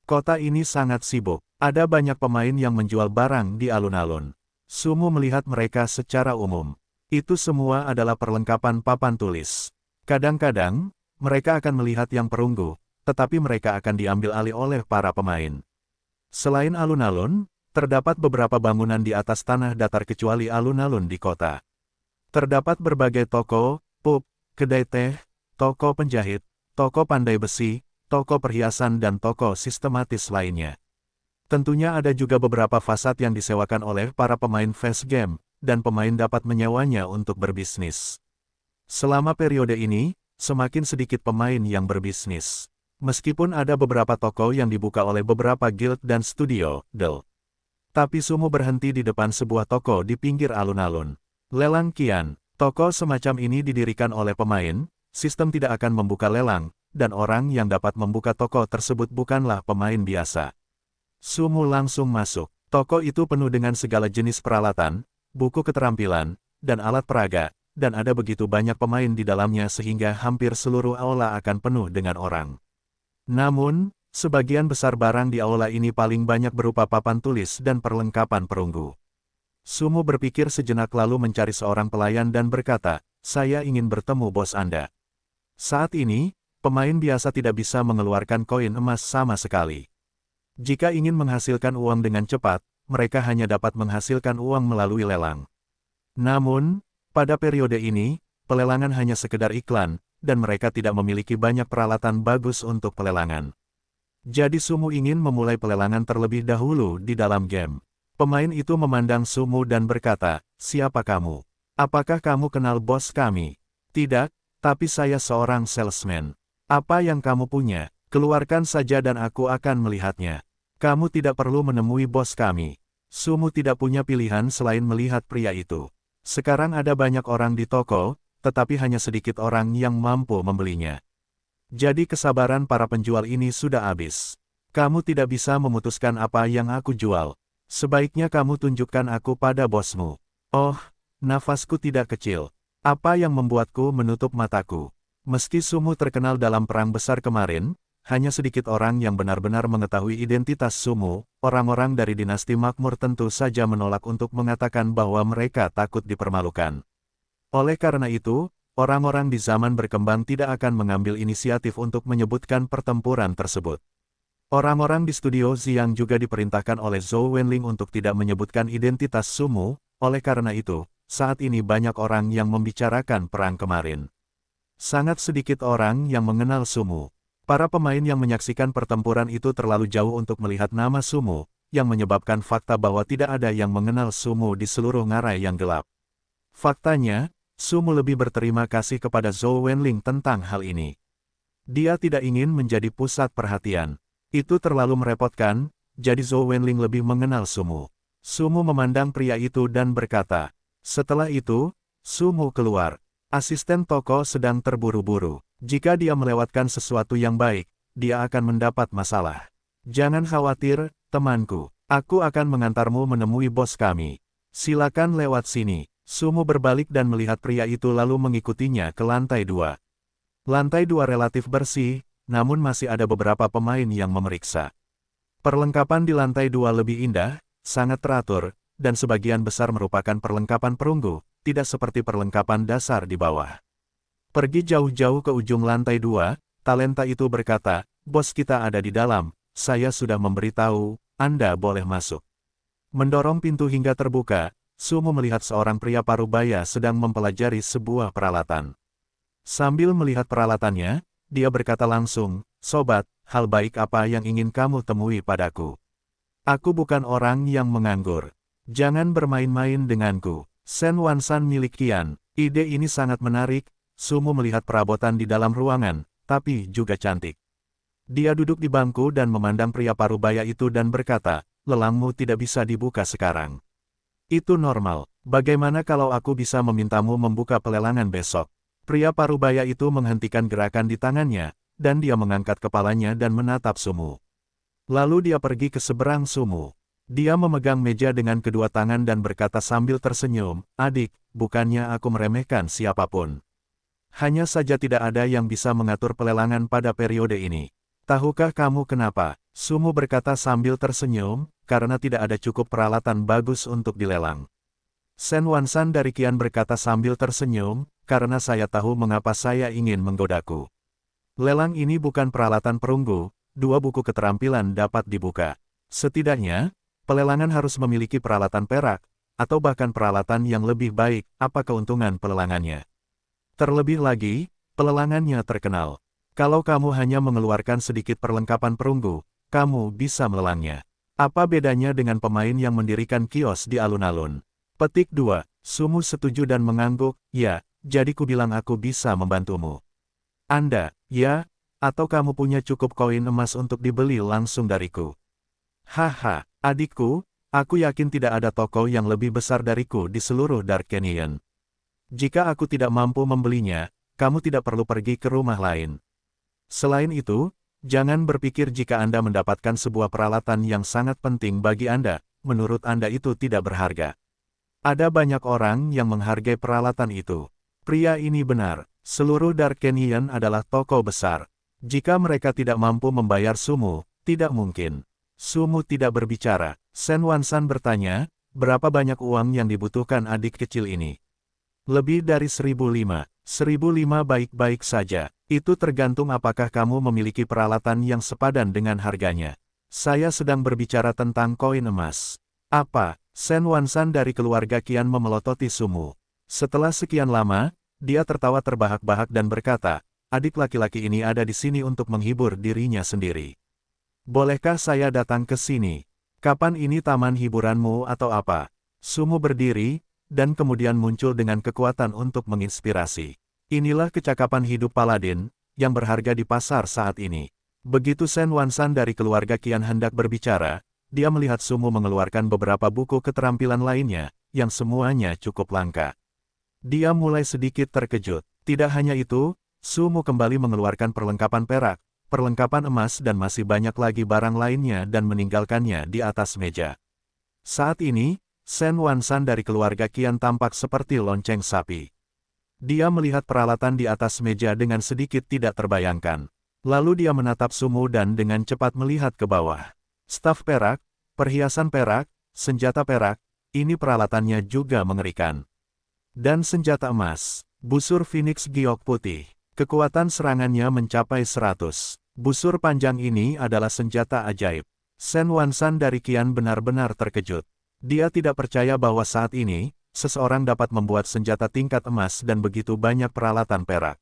Kota ini sangat sibuk, ada banyak pemain yang menjual barang di alun-alun. Sumu melihat mereka secara umum. Itu semua adalah perlengkapan papan tulis. Kadang-kadang, mereka akan melihat yang perunggu, tetapi mereka akan diambil alih oleh para pemain. Selain alun-alun, terdapat beberapa bangunan di atas tanah datar kecuali alun-alun di kota. Terdapat berbagai toko, pub, kedai teh, toko penjahit, toko pandai besi, toko perhiasan dan toko sistematis lainnya. Tentunya ada juga beberapa fasad yang disewakan oleh para pemain fast game, dan pemain dapat menyewanya untuk berbisnis. Selama periode ini, semakin sedikit pemain yang berbisnis. Meskipun ada beberapa toko yang dibuka oleh beberapa guild dan studio, tapi Sumu berhenti di depan sebuah toko di pinggir alun-alun. Lelang kian, toko semacam ini didirikan oleh pemain, sistem tidak akan membuka lelang, dan orang yang dapat membuka toko tersebut bukanlah pemain biasa. Sumu langsung masuk. Toko itu penuh dengan segala jenis peralatan, buku keterampilan, dan alat peraga, dan ada begitu banyak pemain di dalamnya sehingga hampir seluruh aula akan penuh dengan orang. Namun, sebagian besar barang di aula ini paling banyak berupa papan tulis dan perlengkapan perunggu. Sumu berpikir sejenak lalu mencari seorang pelayan dan berkata, saya ingin bertemu bos Anda. Saat ini, pemain biasa tidak bisa mengeluarkan koin emas sama sekali. Jika ingin menghasilkan uang dengan cepat, mereka hanya dapat menghasilkan uang melalui lelang. Namun, pada periode ini, pelelangan hanya sekedar iklan, dan mereka tidak memiliki banyak peralatan bagus untuk pelelangan. Jadi Sumu ingin memulai pelelangan terlebih dahulu di dalam game. Pemain itu memandang Sumu dan berkata, siapa kamu? Apakah kamu kenal bos kami? Tidak, tapi saya seorang salesman. Apa yang kamu punya? Keluarkan saja dan aku akan melihatnya. Kamu tidak perlu menemui bos kami. Sumu tidak punya pilihan selain melihat pria itu. Sekarang ada banyak orang di toko, tetapi hanya sedikit orang yang mampu membelinya. Jadi kesabaran para penjual ini sudah habis. Kamu tidak bisa memutuskan apa yang aku jual. Sebaiknya kamu tunjukkan aku pada bosmu. Oh, nafasku tidak kecil. Apa yang membuatku menutup mataku? Meski Sumu terkenal dalam perang besar kemarin, hanya sedikit orang yang benar-benar mengetahui identitas Sumu. Orang-orang dari dinasti makmur tentu saja menolak untuk mengatakan bahwa mereka takut dipermalukan. Oleh karena itu, orang-orang di zaman berkembang tidak akan mengambil inisiatif untuk menyebutkan pertempuran tersebut. Orang-orang di studio Xiang juga diperintahkan oleh Zhou Wenling untuk tidak menyebutkan identitas Sumu. Oleh karena itu, saat ini banyak orang yang membicarakan perang kemarin. Sangat sedikit orang yang mengenal Sumu. Para pemain yang menyaksikan pertempuran itu terlalu jauh untuk melihat nama Sumu, yang menyebabkan fakta bahwa tidak ada yang mengenal Sumu di seluruh ngarai yang gelap. Faktanya, Sumu lebih berterima kasih kepada Zhou Wenling tentang hal ini. Dia tidak ingin menjadi pusat perhatian. Itu terlalu merepotkan, jadi Zhou Wenling lebih mengenal Sumu. Sumu memandang pria itu dan berkata, setelah itu, Sumu keluar. Asisten toko sedang terburu-buru. Jika dia melewatkan sesuatu yang baik, dia akan mendapat masalah. Jangan khawatir, temanku. Aku akan mengantarmu menemui bos kami. Silakan lewat sini. Sumu berbalik dan melihat pria itu lalu mengikutinya ke lantai 2. Lantai 2 relatif bersih, namun masih ada beberapa pemain yang memeriksa. Perlengkapan di lantai 2 lebih indah, sangat teratur, dan sebagian besar merupakan perlengkapan perunggu, tidak seperti perlengkapan dasar di bawah. Pergi jauh-jauh ke ujung lantai 2, talenta itu berkata, bos kita ada di dalam, saya sudah memberitahu, Anda boleh masuk. Mendorong pintu hingga terbuka, Sumu melihat seorang pria parubaya sedang mempelajari sebuah peralatan. Sambil melihat peralatannya, dia berkata langsung, sobat, hal baik apa yang ingin kamu temui padaku? Aku bukan orang yang menganggur. Jangan bermain-main denganku. Shen Wansan milik Qian. Ide ini sangat menarik. Sumu melihat perabotan di dalam ruangan, tapi juga cantik. Dia duduk di bangku dan memandang pria parubaya itu dan berkata, lelangmu tidak bisa dibuka sekarang. Itu normal. Bagaimana kalau aku bisa memintamu membuka pelelangan besok? Pria parubaya itu menghentikan gerakan di tangannya, dan dia mengangkat kepalanya dan menatap Sumu. Lalu dia pergi ke seberang Sumu. Dia memegang meja dengan kedua tangan dan berkata sambil tersenyum, adik, bukannya aku meremehkan siapapun. Hanya saja tidak ada yang bisa mengatur pelelangan pada periode ini. Tahukah kamu kenapa? Sumu berkata sambil tersenyum, karena tidak ada cukup peralatan bagus untuk dilelang. Shen Wansan dari Qian berkata sambil tersenyum, karena saya tahu mengapa saya ingin menggodaku. Lelang ini bukan peralatan perunggu, 2 buku keterampilan dapat dibuka. Setidaknya, pelelangan harus memiliki peralatan perak, atau bahkan peralatan yang lebih baik, apa keuntungan pelelangannya. Terlebih lagi, pelelangannya terkenal. Kalau kamu hanya mengeluarkan sedikit perlengkapan perunggu, kamu bisa melelangnya. Apa bedanya dengan pemain yang mendirikan kios di alun-alun? Petik 2. Sumu setuju dan mengangguk, ya, jadi ku bilang aku bisa membantumu. Anda, ya, atau kamu punya cukup koin emas untuk dibeli langsung dariku? Haha, adikku, aku yakin tidak ada toko yang lebih besar dariku di seluruh Dark Canyon. Jika aku tidak mampu membelinya, kamu tidak perlu pergi ke rumah lain. Selain itu, jangan berpikir jika Anda mendapatkan sebuah peralatan yang sangat penting bagi Anda, menurut Anda itu tidak berharga. Ada banyak orang yang menghargai peralatan itu. Pria ini benar, seluruh Dark Canyon adalah toko besar. Jika mereka tidak mampu membayar Sumu, tidak mungkin. Sumu tidak berbicara. Shen Wansan bertanya, berapa banyak uang yang dibutuhkan adik kecil ini? Lebih dari 1.005. 1.005 baik-baik saja. Itu tergantung apakah kamu memiliki peralatan yang sepadan dengan harganya. Saya sedang berbicara tentang koin emas. Apa? Shen Wansan dari keluarga Qian memelototi Sumu. Setelah sekian lama, dia tertawa terbahak-bahak dan berkata, adik laki-laki ini ada di sini untuk menghibur dirinya sendiri. Bolehkah saya datang ke sini? Kapan ini taman hiburanmu atau apa? Sumu berdiri, dan kemudian muncul dengan kekuatan untuk menginspirasi. Inilah kecakapan hidup paladin, yang berharga di pasar saat ini. Begitu Shen Wansan dari keluarga Qian hendak berbicara, dia melihat Sumu mengeluarkan beberapa buku keterampilan lainnya, yang semuanya cukup langka. Dia mulai sedikit terkejut. Tidak hanya itu, Sumu kembali mengeluarkan perlengkapan perak, perlengkapan emas dan masih banyak lagi barang lainnya dan meninggalkannya di atas meja. Saat ini, Shen Wansan dari keluarga Qian tampak seperti lonceng sapi. Dia melihat peralatan di atas meja dengan sedikit tidak terbayangkan. Lalu dia menatap Sumu dan dengan cepat melihat ke bawah. Staf perak, perhiasan perak, senjata perak, ini peralatannya juga mengerikan. Dan senjata emas, busur Phoenix Giok putih. Kekuatan serangannya mencapai 100. Busur panjang ini adalah senjata ajaib. Shen Wansan dari Qian benar-benar terkejut. Dia tidak percaya bahwa saat ini, seseorang dapat membuat senjata tingkat emas dan begitu banyak peralatan perak.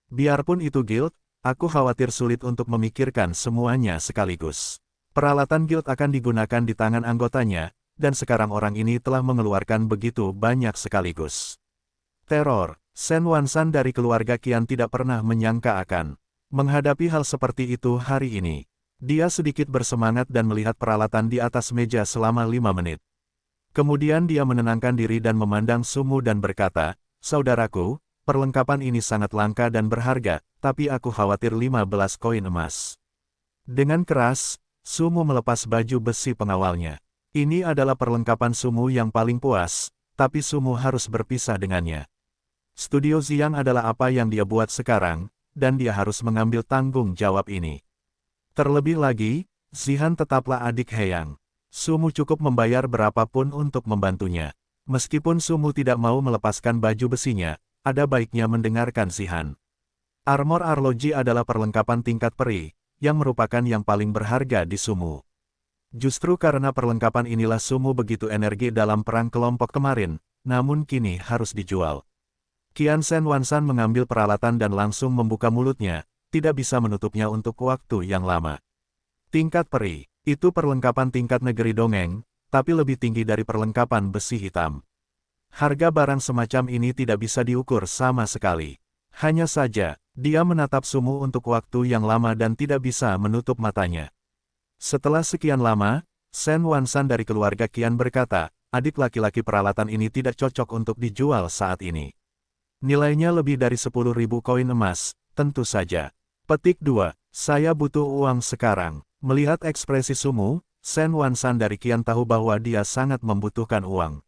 Biarpun itu guild, aku khawatir sulit untuk memikirkan semuanya sekaligus. Peralatan guild akan digunakan di tangan anggotanya, dan sekarang orang ini telah mengeluarkan begitu banyak sekaligus. Teror, Shen Wansan dari keluarga Qian tidak pernah menyangka akan menghadapi hal seperti itu hari ini. Dia sedikit bersemangat dan melihat peralatan di atas meja selama 5 menit. Kemudian dia menenangkan diri dan memandang Sumu dan berkata, "Saudaraku, perlengkapan ini sangat langka dan berharga, tapi aku khawatir 15 koin emas." Dengan keras, Sumu melepas baju besi pengawalnya. Ini adalah perlengkapan Sumu yang paling puas, tapi Sumu harus berpisah dengannya. Studio Xiang adalah apa yang dia buat sekarang, dan dia harus mengambil tanggung jawab ini. Terlebih lagi, Zihan tetaplah adik Heyang. Sumu cukup membayar berapapun untuk membantunya. Meskipun Sumu tidak mau melepaskan baju besinya, ada baiknya mendengarkan Zihan. Armor arloji adalah perlengkapan tingkat peri, yang merupakan yang paling berharga di Sumu. Justru karena perlengkapan inilah Sumu begitu energi dalam perang kelompok kemarin, namun kini harus dijual. Qian Shen Wansan mengambil peralatan dan langsung membuka mulutnya, tidak bisa menutupnya untuk waktu yang lama. Tingkat peri, itu perlengkapan tingkat negeri dongeng, tapi lebih tinggi dari perlengkapan besi hitam. Harga barang semacam ini tidak bisa diukur sama sekali. Hanya saja, dia menatap Sumu untuk waktu yang lama dan tidak bisa menutup matanya. Setelah sekian lama, Shen Wansan dari keluarga Qian berkata, "Adik laki-laki peralatan ini tidak cocok untuk dijual saat ini. Nilainya lebih dari 10.000 koin emas, tentu saja." Petik 2. Saya butuh uang sekarang. Melihat ekspresi Sumu, Shen Wansan dari Qian tahu bahwa dia sangat membutuhkan uang.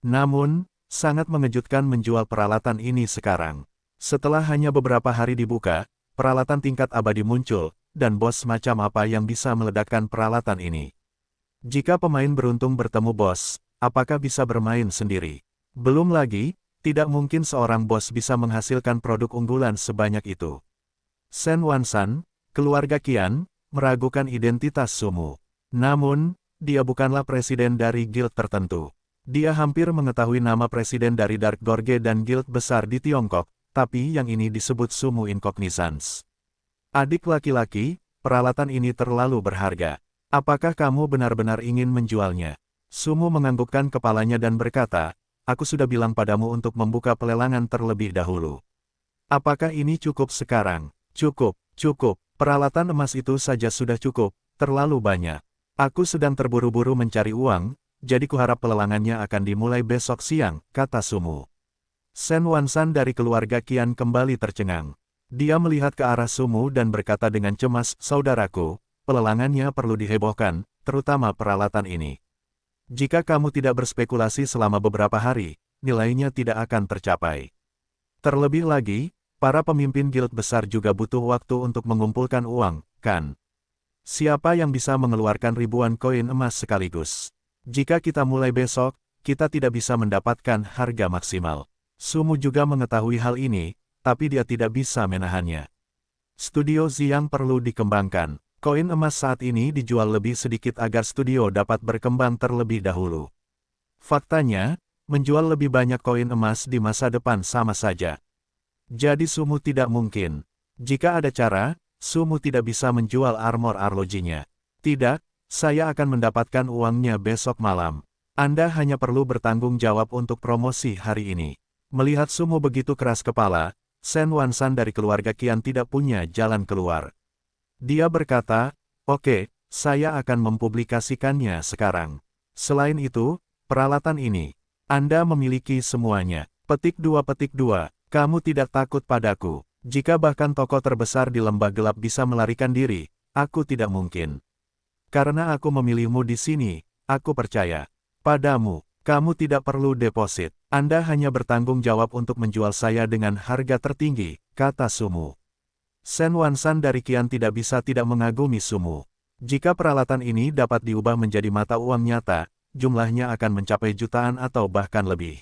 Namun, sangat mengejutkan menjual peralatan ini sekarang. Setelah hanya beberapa hari dibuka, peralatan tingkat abadi muncul, dan bos macam apa yang bisa meledakkan peralatan ini? Jika pemain beruntung bertemu bos, apakah bisa bermain sendiri? Belum lagi, tidak mungkin seorang bos bisa menghasilkan produk unggulan sebanyak itu. Shen Wansan, keluarga Qian, meragukan identitas Sumu. Namun, dia bukanlah presiden dari guild tertentu. Dia hampir mengetahui nama presiden dari Dark Gorge dan guild besar di Tiongkok, tapi yang ini disebut Sumu Incognizance. Adik laki-laki, peralatan ini terlalu berharga. Apakah kamu benar-benar ingin menjualnya? Sumu menganggukkan kepalanya dan berkata, "Aku sudah bilang padamu untuk membuka pelelangan terlebih dahulu. Apakah ini cukup sekarang?" Cukup. Peralatan emas itu saja sudah cukup, terlalu banyak. Aku sedang terburu-buru mencari uang, jadi kuharap pelelangannya akan dimulai besok siang, kata Sumu. Shen Wansan dari keluarga Qian kembali tercengang. Dia melihat ke arah Sumu dan berkata dengan cemas, "Saudaraku, pelelangannya perlu dihebohkan, terutama peralatan ini. Jika kamu tidak berspekulasi selama beberapa hari, nilainya tidak akan tercapai. Terlebih lagi, para pemimpin guild besar juga butuh waktu untuk mengumpulkan uang, kan? Siapa yang bisa mengeluarkan ribuan koin emas sekaligus? Jika kita mulai besok, kita tidak bisa mendapatkan harga maksimal." Sumu juga mengetahui hal ini, tapi dia tidak bisa menahannya. Studio Xiang perlu dikembangkan. Koin emas saat ini dijual lebih sedikit agar studio dapat berkembang terlebih dahulu. Faktanya, menjual lebih banyak koin emas di masa depan sama saja. Jadi Sumu tidak mungkin. Jika ada cara, Sumu tidak bisa menjual armor arlojinya. Tidak, saya akan mendapatkan uangnya besok malam. Anda hanya perlu bertanggung jawab untuk promosi hari ini. Melihat Sumu begitu keras kepala, Shen Wansan dari keluarga Qian tidak punya jalan keluar. Dia berkata, "Oke, saya akan mempublikasikannya sekarang. Selain itu, peralatan ini, Anda memiliki semuanya." Petik 2. Kamu tidak takut padaku. Jika bahkan tokoh terbesar di lembah gelap bisa melarikan diri, aku tidak mungkin. Karena aku memilihmu di sini, aku percaya padamu. Kamu tidak perlu deposit. Anda hanya bertanggung jawab untuk menjual saya dengan harga tertinggi, kata Sumu. Shen Wansan dari Qian tidak bisa tidak mengagumi Sumu. Jika peralatan ini dapat diubah menjadi mata uang nyata, jumlahnya akan mencapai jutaan atau bahkan lebih.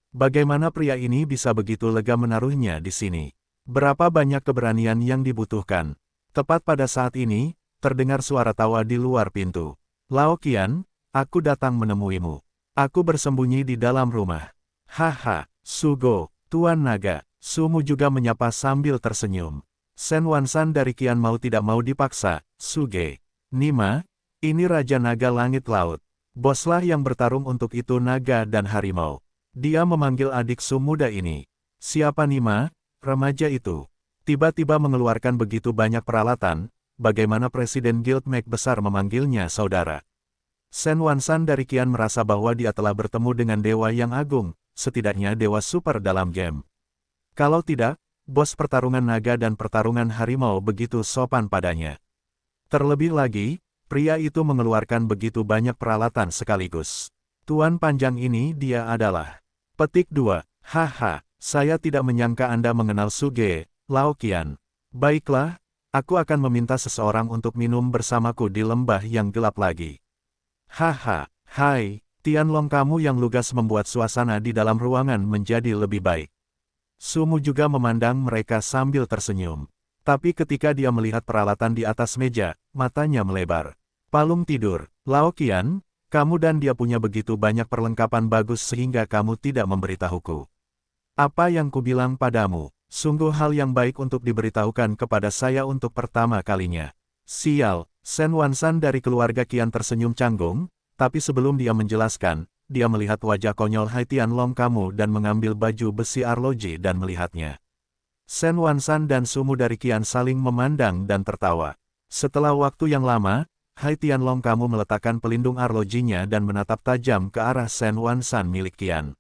Bagaimana pria ini bisa begitu lega menaruhnya di sini? Berapa banyak keberanian yang dibutuhkan? Tepat pada saat ini, terdengar suara tawa di luar pintu. Lao Qian, aku datang menemuimu. Aku bersembunyi di dalam rumah. Haha, Sugo, Tuan Naga. Sumu juga menyapa sambil tersenyum. Shen Wansan dari Qian mau tidak mau dipaksa. Suge. Nima, ini Raja Naga Langit Laut. Boslah yang bertarung untuk itu naga dan harimau. Dia memanggil adik Su muda ini. Siapa Nima? Remaja itu. Tiba-tiba mengeluarkan begitu banyak peralatan, bagaimana Presiden Guild Mag besar memanggilnya saudara. Shen Wansan dari Qian merasa bahwa dia telah bertemu dengan dewa yang agung, setidaknya dewa super dalam game. Kalau tidak, bos pertarungan naga dan pertarungan harimau begitu sopan padanya. Terlebih lagi, pria itu mengeluarkan begitu banyak peralatan sekaligus. Tuan panjang ini dia adalah. Petik 2. Haha, saya tidak menyangka Anda mengenal Suge, Lao Qian. Baiklah, aku akan meminta seseorang untuk minum bersamaku di lembah yang gelap lagi. Haha, hai, Tianlong kamu yang lugas membuat suasana di dalam ruangan menjadi lebih baik. Sumu juga memandang mereka sambil tersenyum. Tapi ketika dia melihat peralatan di atas meja, matanya melebar. Palung tidur, Lao Qian, kamu dan dia punya begitu banyak perlengkapan bagus sehingga kamu tidak memberitahuku. Apa yang kubilang padamu, sungguh hal yang baik untuk diberitahukan kepada saya untuk pertama kalinya. Sial, Shen Wansan dari keluarga Qian tersenyum canggung, tapi sebelum dia menjelaskan, dia melihat wajah konyol Hai Tianlong kamu dan mengambil baju besi arloji dan melihatnya. Shen Wansan dan Sumu dari Qian saling memandang dan tertawa. Setelah waktu yang lama, Hai Tianlong kamu meletakkan pelindung arlojinya dan menatap tajam ke arah Shen Wansan milik Qian.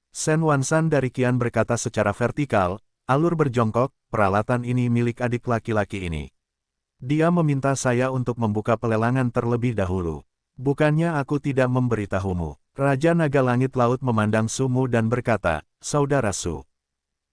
Shen Wansan dari Qian berkata secara vertikal, alur berjongkok, peralatan ini milik adik laki-laki ini. Dia meminta saya untuk membuka pelelangan terlebih dahulu. Bukannya aku tidak memberitahumu. Raja Naga Langit Laut memandang Sumu dan berkata, Saudara Su.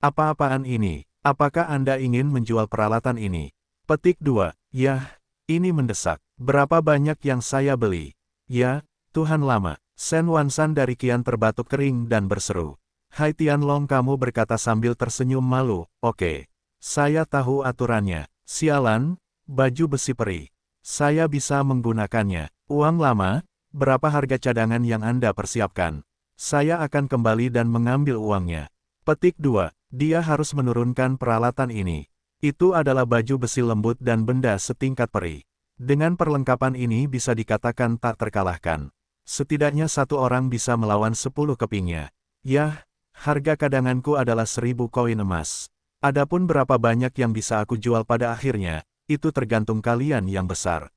Apa-apaan ini? Apakah Anda ingin menjual peralatan ini? Petik 2. Yah, ini mendesak. Berapa banyak yang saya beli? Ya, Tuhan lama. Shen Wansan dari Qian terbatuk kering dan berseru. Hai Tianlong kamu berkata sambil tersenyum malu. Oke. Saya tahu aturannya. Sialan. Baju besi peri. Saya bisa menggunakannya. Uang lama, berapa harga cadangan yang Anda persiapkan? Saya akan kembali dan mengambil uangnya. Petik 2. Dia harus menurunkan peralatan ini. Itu adalah baju besi lembut dan benda setingkat peri. Dengan perlengkapan ini bisa dikatakan tak terkalahkan. Setidaknya satu orang bisa melawan 10 kepingnya. Yah, harga cadanganku adalah 1000 koin emas. Adapun berapa banyak yang bisa aku jual pada akhirnya, itu tergantung kalian yang besar.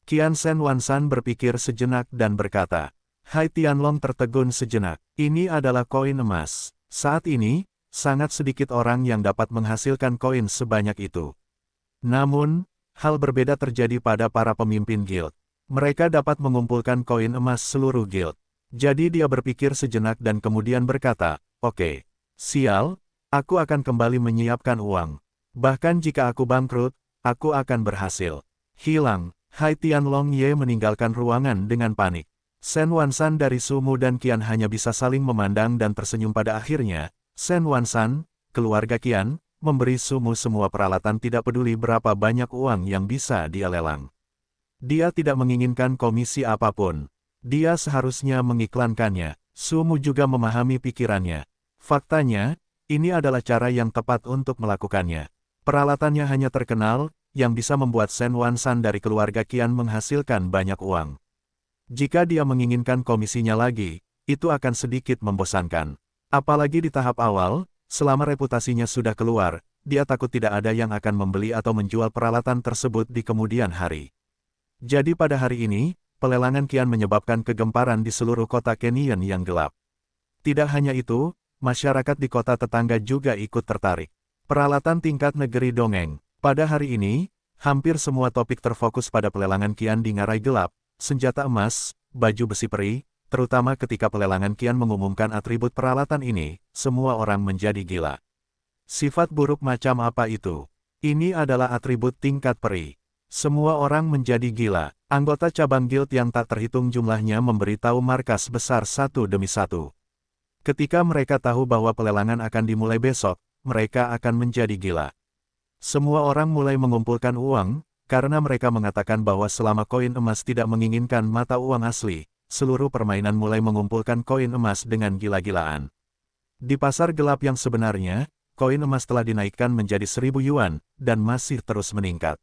Qian Shen Wansan berpikir sejenak dan berkata, Hai Tianlong tertegun sejenak, ini adalah koin emas. Saat ini, sangat sedikit orang yang dapat menghasilkan koin sebanyak itu. Namun, hal berbeda terjadi pada para pemimpin guild. Mereka dapat mengumpulkan koin emas seluruh guild. Jadi dia berpikir sejenak dan kemudian berkata, Oke, sial, aku akan kembali menyiapkan uang. Bahkan jika aku bangkrut, aku akan berhasil. Hilang, Hai Tianlong Ye meninggalkan ruangan dengan panik. Shen Wansan dari Sumu dan Qian hanya bisa saling memandang dan tersenyum pada akhirnya. Shen Wansan, keluarga Qian, memberi Sumu semua peralatan tidak peduli berapa banyak uang yang bisa dia lelang. Dia tidak menginginkan komisi apapun. Dia seharusnya mengiklankannya. Sumu juga memahami pikirannya. Faktanya, ini adalah cara yang tepat untuk melakukannya. Peralatannya hanya terkenal, yang bisa membuat Shen Wansan dari keluarga Qian menghasilkan banyak uang. Jika dia menginginkan komisinya lagi, itu akan sedikit membosankan. Apalagi di tahap awal, selama reputasinya sudah keluar, dia takut tidak ada yang akan membeli atau menjual peralatan tersebut di kemudian hari. Jadi pada hari ini, pelelangan Qian menyebabkan kegemparan di seluruh kota Canyon yang gelap. Tidak hanya itu, masyarakat di kota tetangga juga ikut tertarik. Peralatan tingkat negeri dongeng. Pada hari ini, hampir semua topik terfokus pada pelelangan Qian di ngarai gelap, senjata emas, baju besi peri, terutama ketika pelelangan Qian mengumumkan atribut peralatan ini, semua orang menjadi gila. Sifat buruk macam apa itu? Ini adalah atribut tingkat peri. Semua orang menjadi gila. Anggota cabang guild yang tak terhitung jumlahnya memberitahu markas besar satu demi satu. Ketika mereka tahu bahwa pelelangan akan dimulai besok, mereka akan menjadi gila. Semua orang mulai mengumpulkan uang, karena mereka mengatakan bahwa selama koin emas tidak menginginkan mata uang asli, seluruh permainan mulai mengumpulkan koin emas dengan gila-gilaan. Di pasar gelap yang sebenarnya, koin emas telah dinaikkan menjadi 1000 yuan, dan masih terus meningkat.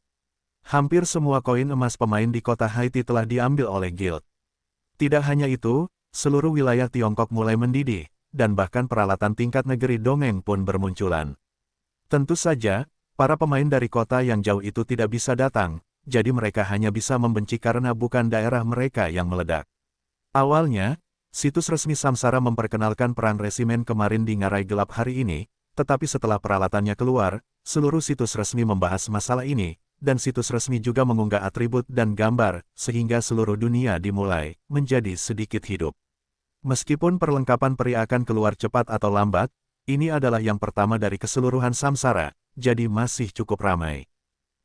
Hampir semua koin emas pemain di kota Haiti telah diambil oleh guild. Tidak hanya itu, seluruh wilayah Tiongkok mulai mendidih, dan bahkan peralatan tingkat negeri dongeng pun bermunculan. Tentu saja, para pemain dari kota yang jauh itu tidak bisa datang, jadi mereka hanya bisa membenci karena bukan daerah mereka yang meledak. Awalnya, situs resmi Samsara memperkenalkan perang resimen kemarin di Ngarai Gelap hari ini, tetapi setelah peralatannya keluar, seluruh situs resmi membahas masalah ini, dan situs resmi juga mengunggah atribut dan gambar, sehingga seluruh dunia dimulai menjadi sedikit hidup. Meskipun perlengkapan peri akan keluar cepat atau lambat, ini adalah yang pertama dari keseluruhan Samsara, jadi masih cukup ramai.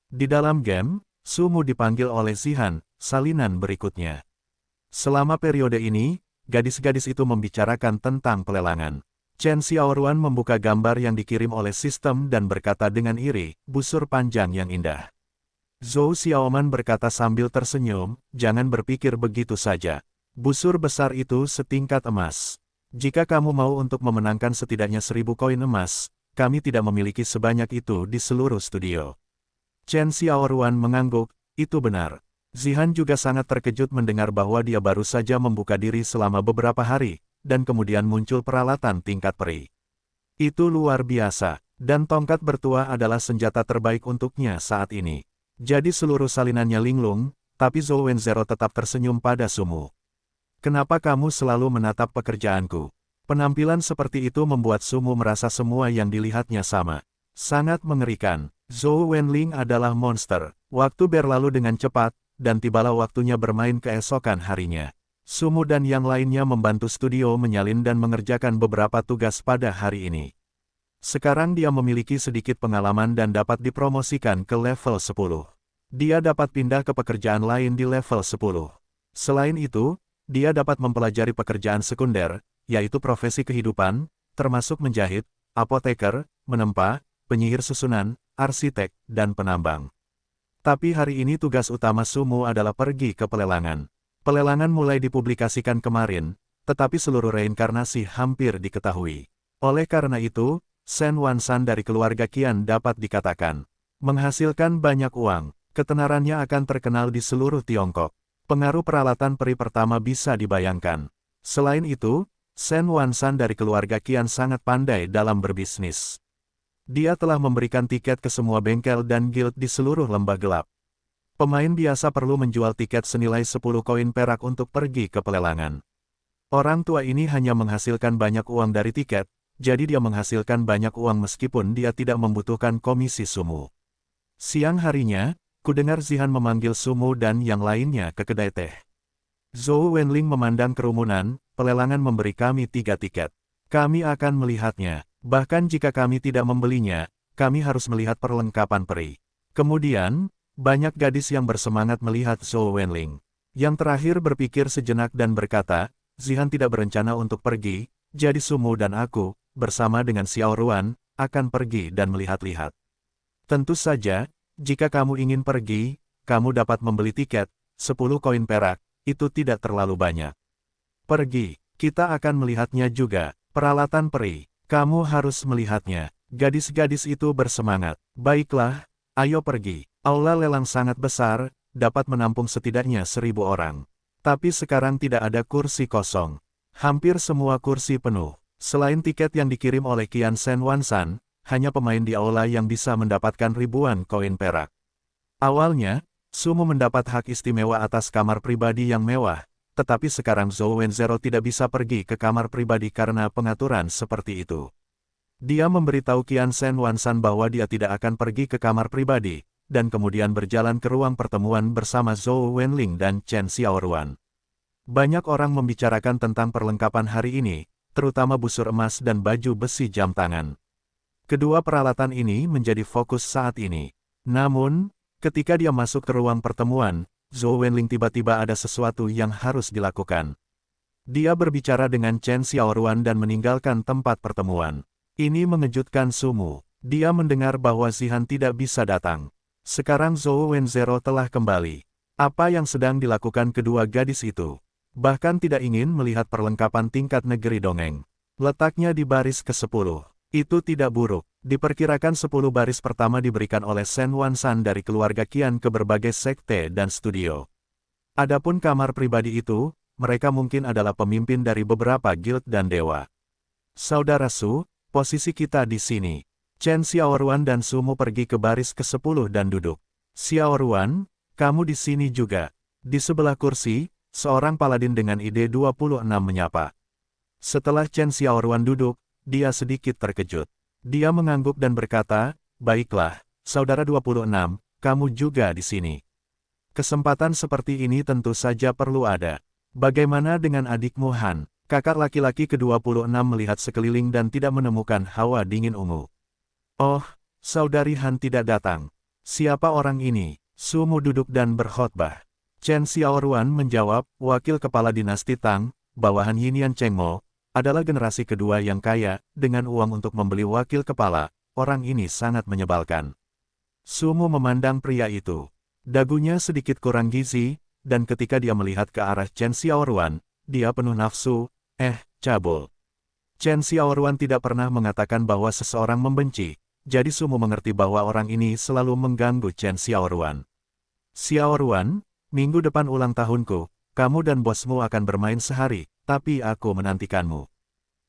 Di dalam game, Sumu dipanggil oleh Zihan, salinan berikutnya. Selama periode ini, gadis-gadis itu membicarakan tentang pelelangan. Chen Xiaoruan membuka gambar yang dikirim oleh sistem dan berkata dengan iri, busur panjang yang indah. Zhou Xiaoman berkata sambil tersenyum, jangan berpikir begitu saja. Busur besar itu setingkat emas. Jika kamu mau untuk memenangkan setidaknya 1000 koin emas, kami tidak memiliki sebanyak itu di seluruh studio. Chen Xiaoruan mengangguk, itu benar. Zihan juga sangat terkejut mendengar bahwa dia baru saja membuka diri selama beberapa hari, dan kemudian muncul peralatan tingkat peri. Itu luar biasa, dan tongkat bertuah adalah senjata terbaik untuknya saat ini. Jadi seluruh salinannya linglung, tapi Zhou Wenzhou tetap tersenyum pada Sumu. Kenapa kamu selalu menatap pekerjaanku? Penampilan seperti itu membuat Sumu merasa semua yang dilihatnya sama. Sangat mengerikan. Zhou Wenling adalah monster. Waktu berlalu dengan cepat, dan tibalah waktunya bermain keesokan harinya. Sumu dan yang lainnya membantu studio menyalin dan mengerjakan beberapa tugas pada hari ini. Sekarang dia memiliki sedikit pengalaman dan dapat dipromosikan ke level 10. Dia dapat pindah ke pekerjaan lain di level 10. Selain itu, dia dapat mempelajari pekerjaan sekunder, yaitu profesi kehidupan, termasuk menjahit, apoteker, menempa, penyihir susunan, arsitek, dan penambang. Tapi hari ini tugas utama Sumu adalah pergi ke pelelangan. Pelelangan mulai dipublikasikan kemarin, tetapi seluruh reinkarnasi hampir diketahui. Oleh karena itu, Shen Wansan dari keluarga Qian dapat dikatakan menghasilkan banyak uang. Ketenarannya akan terkenal di seluruh Tiongkok. Pengaruh peralatan peri pertama bisa dibayangkan. Selain itu, Shen Wansan dari keluarga Qian sangat pandai dalam berbisnis. Dia telah memberikan tiket ke semua bengkel dan guild di seluruh lembah gelap. Pemain biasa perlu menjual tiket senilai 10 koin perak untuk pergi ke pelelangan. Orang tua ini hanya menghasilkan banyak uang dari tiket, jadi dia menghasilkan banyak uang meskipun dia tidak membutuhkan komisi Sumu. Siang harinya, kudengar Zihan memanggil Sumu dan yang lainnya ke kedai teh. Zhou Wenling memandang kerumunan, pelelangan memberi kami 3 tiket. Kami akan melihatnya, bahkan jika kami tidak membelinya, kami harus melihat perlengkapan peri. Kemudian, banyak gadis yang bersemangat melihat Zhou Wenling. Yang terakhir berpikir sejenak dan berkata, Zihan tidak berencana untuk pergi, jadi Sumu dan aku, bersama dengan Xiaoruan, akan pergi dan melihat-lihat. Tentu saja, jika kamu ingin pergi, kamu dapat membeli tiket, 10 koin perak, itu tidak terlalu banyak. Pergi, kita akan melihatnya juga, peralatan peri, kamu harus melihatnya. Gadis-gadis itu bersemangat. Baiklah, ayo pergi. Aula lelang sangat besar, dapat menampung setidaknya 1000 orang. Tapi sekarang tidak ada kursi kosong. Hampir semua kursi penuh. Selain tiket yang dikirim oleh Qian Shen Wansan, hanya pemain di aula yang bisa mendapatkan ribuan koin perak. Awalnya, Sumu mendapat hak istimewa atas kamar pribadi yang mewah, tetapi sekarang Zhou Wenzhou tidak bisa pergi ke kamar pribadi karena pengaturan seperti itu. Dia memberitahu Qian Shen Wansan bahwa dia tidak akan pergi ke kamar pribadi, dan kemudian berjalan ke ruang pertemuan bersama Zhou Wenling dan Chen Xiaoruan. Banyak orang membicarakan tentang perlengkapan hari ini, terutama busur emas dan baju besi jam tangan. Kedua peralatan ini menjadi fokus saat ini. Namun, ketika dia masuk ke ruang pertemuan, Zhou Wenling tiba-tiba ada sesuatu yang harus dilakukan. Dia berbicara dengan Chen Xiaoruan dan meninggalkan tempat pertemuan. Ini mengejutkan Sumu. Dia mendengar bahwa Zihan tidak bisa datang. Sekarang Zhou Wenzhou telah kembali. Apa yang sedang dilakukan kedua gadis itu? Bahkan tidak ingin melihat perlengkapan tingkat negeri dongeng. Letaknya di baris ke-10. Itu tidak buruk. Diperkirakan 10 baris pertama diberikan oleh Shen Wansan dari keluarga Qian ke berbagai sekte dan studio. Adapun kamar pribadi itu, mereka mungkin adalah pemimpin dari beberapa guild dan dewa. Saudara Su, posisi kita di sini. Chen Xiaoruan dan Sumu pergi ke baris ke-10 dan duduk. Xiaoruan, kamu di sini juga. Di sebelah kursi, seorang paladin dengan ID 26 menyapa. Setelah Chen Xiaoruan duduk, dia sedikit terkejut. Dia mengangguk dan berkata, baiklah, saudara 26, kamu juga di sini. Kesempatan seperti ini tentu saja perlu ada. Bagaimana dengan adikmu Han? Kakak laki-laki ke-26 melihat sekeliling dan tidak menemukan hawa dingin ungu. Oh, saudari Han tidak datang. Siapa orang ini? Sumu duduk dan berkhotbah. Chen Xiaoruan menjawab, wakil kepala dinasti Tang, bawahan Yinian Chengmo, adalah generasi kedua yang kaya, dengan uang untuk membeli wakil kepala. Orang ini sangat menyebalkan. Sumu memandang pria itu. Dagunya sedikit kurang gizi, dan ketika dia melihat ke arah Chen Xiaoruan, dia penuh nafsu, cabul. Chen Xiaoruan tidak pernah mengatakan bahwa seseorang membenci, jadi Sumu mengerti bahwa orang ini selalu mengganggu Chen Xiaoruan. Xiaoruan, minggu depan ulang tahunku, kamu dan bosmu akan bermain sehari, tapi aku menantikanmu.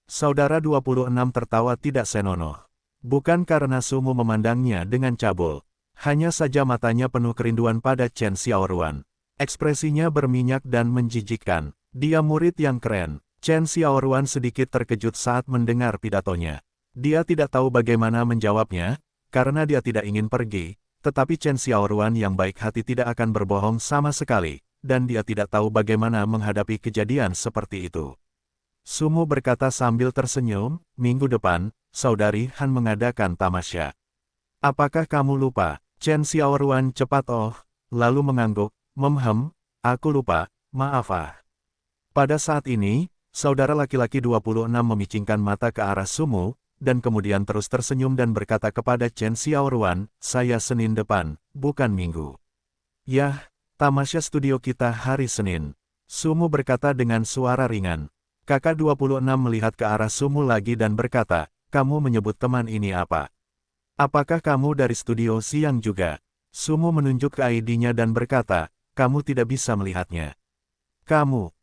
Saudara 26 tertawa tidak senonoh. Bukan karena Sumu memandangnya dengan cabul. Hanya saja matanya penuh kerinduan pada Chen Xiaoruan. Ekspresinya berminyak dan menjijikkan. Dia murid yang keren. Chen Xiaoruan sedikit terkejut saat mendengar pidatonya. Dia tidak tahu bagaimana menjawabnya, karena dia tidak ingin pergi, tetapi Chen Xiaoruan yang baik hati tidak akan berbohong sama sekali, dan dia tidak tahu bagaimana menghadapi kejadian seperti itu. Sumu berkata sambil tersenyum, minggu depan, saudari Han mengadakan tamasya. Apakah kamu lupa? Chen Xiaoruan cepat lalu mengangguk, aku lupa, maaf Pada saat ini, saudara laki-laki 26 memicingkan mata ke arah Sumu, dan kemudian terus tersenyum dan berkata kepada Chen Xiaoruan, saya Senin depan, bukan Minggu. Yah, tamasya studio kita hari Senin. Sumu berkata dengan suara ringan. Kakak 26 melihat ke arah Sumu lagi dan berkata, kamu menyebut teman ini apa? Apakah kamu dari studio siang juga? Sumu menunjuk ke ID-nya dan berkata, kamu tidak bisa melihatnya.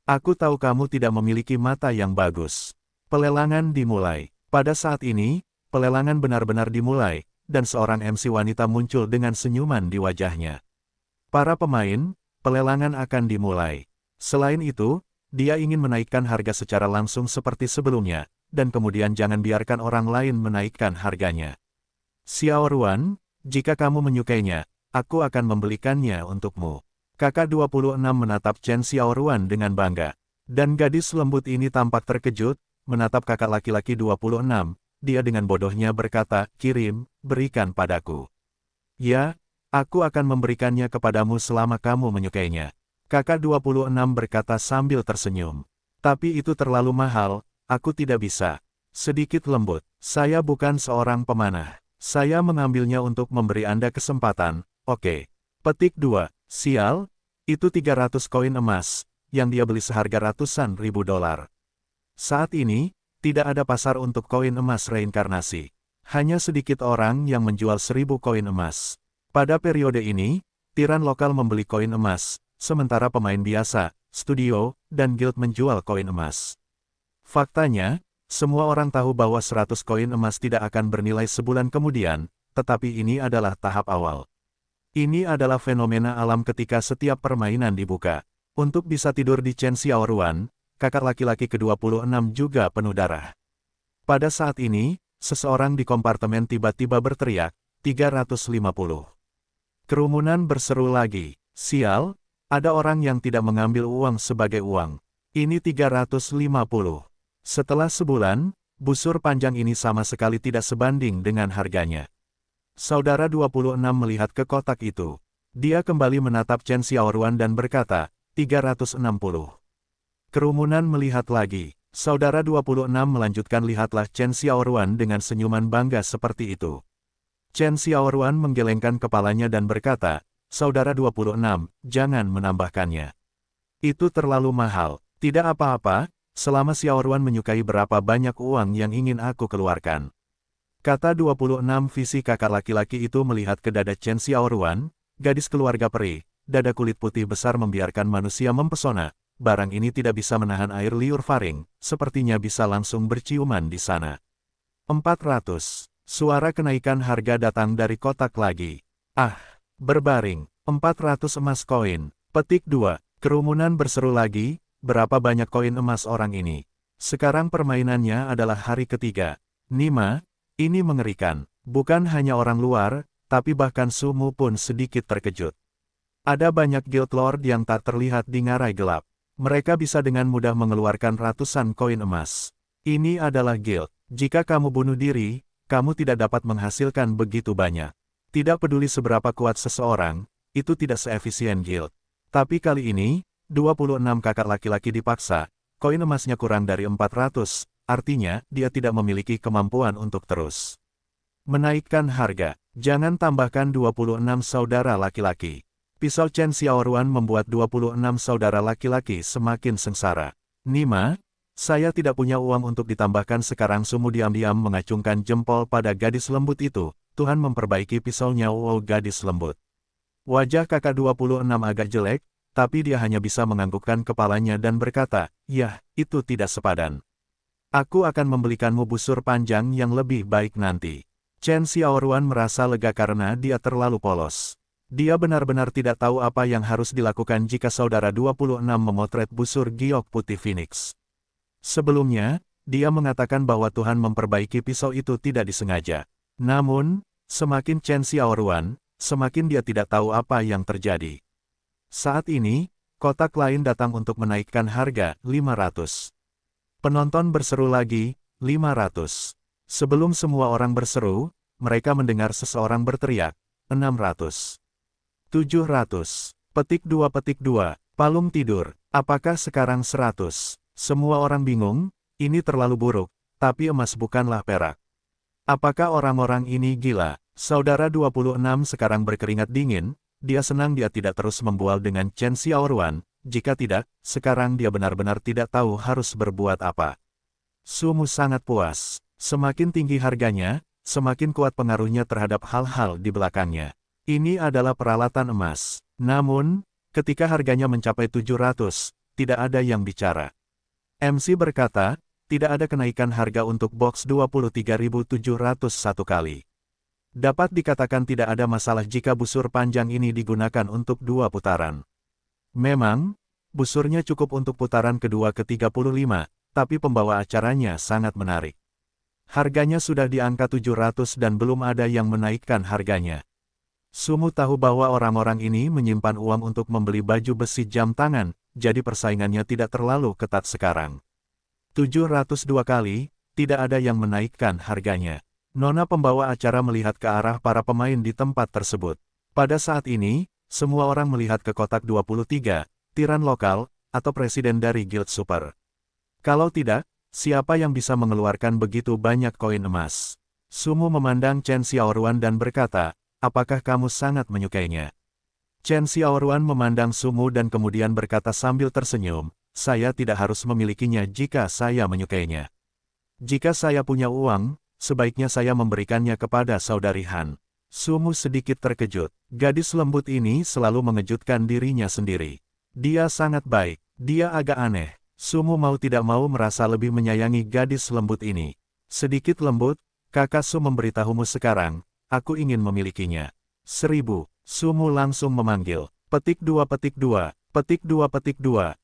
Aku tahu kamu tidak memiliki mata yang bagus. Pelelangan dimulai. Pada saat ini, pelelangan benar-benar dimulai, dan seorang MC wanita muncul dengan senyuman di wajahnya. Para pemain, pelelangan akan dimulai. Selain itu, dia ingin menaikkan harga secara langsung seperti sebelumnya, dan kemudian jangan biarkan orang lain menaikkan harganya. Xiaoruan, jika kamu menyukainya, aku akan membelikannya untukmu. Kakak 26 menatap Chen Xiaoruan dengan bangga. Dan gadis lembut ini tampak terkejut, menatap kakak laki-laki 26, dia dengan bodohnya berkata, berikan padaku. Ya, aku akan memberikannya kepadamu selama kamu menyukainya. Kakak 26 berkata sambil tersenyum. Tapi itu terlalu mahal, aku tidak bisa. Sedikit lembut, saya bukan seorang pemanah. Saya mengambilnya untuk memberi Anda kesempatan, oke. Petik 2, sial, itu 300 koin emas, yang dia beli seharga ratusan ribu dolar. Saat ini, tidak ada pasar untuk koin emas reinkarnasi. Hanya sedikit orang yang menjual 1000 koin emas. Pada periode ini, tiran lokal membeli koin emas, sementara pemain biasa, studio, dan guild menjual koin emas. Faktanya, semua orang tahu bahwa 100 koin emas tidak akan bernilai sebulan kemudian, tetapi ini adalah tahap awal. Ini adalah fenomena alam ketika setiap permainan dibuka. Untuk bisa tidur di Chen Xiaoruan, kakak laki-laki ke-26 juga penuh darah. Pada saat ini, seseorang di kompartemen tiba-tiba berteriak, 350. Kerumunan berseru lagi, sial, ada orang yang tidak mengambil uang sebagai uang. Ini 350. Setelah sebulan, busur panjang ini sama sekali tidak sebanding dengan harganya. Saudara 26 melihat ke kotak itu. Dia kembali menatap Chen Xiaoruan dan berkata, 360. Kerumunan melihat lagi. Saudara 26 melanjutkan lihatlah Chen Xiaoruan dengan senyuman bangga seperti itu. Chen Xiaoruan menggelengkan kepalanya dan berkata, Saudara 26, jangan menambahkannya. Itu terlalu mahal. Tidak apa-apa, selama Xiaoruan menyukai berapa banyak uang yang ingin aku keluarkan. Kata 26 visi kakak laki-laki itu melihat ke dada Chen Xiaoruan, gadis keluarga peri, dada kulit putih besar membiarkan manusia mempesona. Barang ini tidak bisa menahan air liur faring, sepertinya bisa langsung berciuman di sana. 400. Suara kenaikan harga datang dari kotak lagi. Ah, berbaring, 400 emas koin. Petik 2. Kerumunan berseru lagi, berapa banyak koin emas orang ini. Sekarang permainannya adalah hari ketiga. Nima, ini mengerikan. Bukan hanya orang luar, tapi bahkan Sumu pun sedikit terkejut. Ada banyak guild lord yang tak terlihat di ngarai gelap. Mereka bisa dengan mudah mengeluarkan ratusan koin emas. Ini adalah guild. Jika kamu bunuh diri, kamu tidak dapat menghasilkan begitu banyak. Tidak peduli seberapa kuat seseorang, itu tidak seefisien guild. Tapi kali ini, 26 kakak laki-laki dipaksa, koin emasnya kurang dari 400, artinya dia tidak memiliki kemampuan untuk terus menaikkan harga. Jangan tambahkan 26 saudara laki-laki. Pisau Chen Xiaoruan membuat 26 saudara laki-laki semakin sengsara. Nima, saya tidak punya uang untuk ditambahkan sekarang. Sumu diam-diam mengacungkan jempol pada gadis lembut itu. Tuhan memperbaiki pisaunya. Wow, gadis lembut. Wajah kakak 26 agak jelek, tapi dia hanya bisa menganggukkan kepalanya dan berkata, "Yah, itu tidak sepadan. Aku akan membelikanmu busur panjang yang lebih baik nanti." Chen Xiaoruan merasa lega karena dia terlalu polos. Dia benar-benar tidak tahu apa yang harus dilakukan jika saudara 26 memotret busur giok putih Phoenix. Sebelumnya, dia mengatakan bahwa Tuhan memperbaiki pisau itu tidak disengaja. Namun, semakin Chen Xiaoruan, semakin dia tidak tahu apa yang terjadi. Saat ini, kotak lain datang untuk menaikkan harga, 500. Penonton berseru lagi, 500. Sebelum semua orang berseru, mereka mendengar seseorang berteriak, 600. 700. Petik 2. Palung tidur. Apakah sekarang 100? Semua orang bingung, ini terlalu buruk, tapi emas bukanlah perak. Apakah orang-orang ini gila? Saudara 26 sekarang berkeringat dingin, dia senang dia tidak terus membual dengan Chen Xiaoruan, jika tidak, sekarang dia benar-benar tidak tahu harus berbuat apa. Sumu sangat puas. Semakin tinggi harganya, semakin kuat pengaruhnya terhadap hal-hal di belakangnya. Ini adalah peralatan emas. Namun, ketika harganya mencapai 700, tidak ada yang bicara. MC berkata, tidak ada kenaikan harga untuk box 23.701 kali. Dapat dikatakan tidak ada masalah jika busur panjang ini digunakan untuk 2 putaran. Memang, busurnya cukup untuk putaran kedua ke-35, tapi pembawa acaranya sangat menarik. Harganya sudah di angka 700 dan belum ada yang menaikkan harganya. Sumu tahu bahwa orang-orang ini menyimpan uang untuk membeli baju besi jam tangan, jadi persaingannya tidak terlalu ketat sekarang. 702 kali, tidak ada yang menaikkan harganya. Nona pembawa acara melihat ke arah para pemain di tempat tersebut. Pada saat ini, semua orang melihat ke kotak 23, tiran lokal, atau presiden dari Guild Super. Kalau tidak, siapa yang bisa mengeluarkan begitu banyak koin emas? Sumu memandang Chen Xiaoruan dan berkata, apakah kamu sangat menyukainya? Chen Xiaoruan memandang Sumu dan kemudian berkata sambil tersenyum, saya tidak harus memilikinya jika saya menyukainya. Jika saya punya uang, sebaiknya saya memberikannya kepada saudari Han. Sumu sedikit terkejut. Gadis lembut ini selalu mengejutkan dirinya sendiri. Dia sangat baik. Dia agak aneh. Sumu mau tidak mau merasa lebih menyayangi gadis lembut ini. Sedikit lembut, kakak Su memberitahumu sekarang, aku ingin memilikinya. 1000. Sumu langsung memanggil. Petik 2. Petik 2.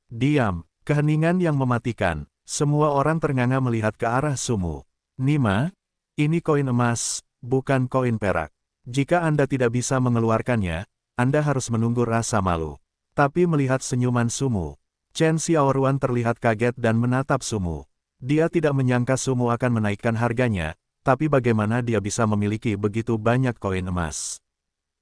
Diam. Keheningan yang mematikan. Semua orang ternganga melihat ke arah Sumu. Nima, ini koin emas, bukan koin perak. Jika Anda tidak bisa mengeluarkannya, Anda harus menunggu rasa malu. Tapi melihat senyuman Sumu, Chen Xiaoruan terlihat kaget dan menatap Sumu. Dia tidak menyangka Sumu akan menaikkan harganya, tapi bagaimana dia bisa memiliki begitu banyak koin emas?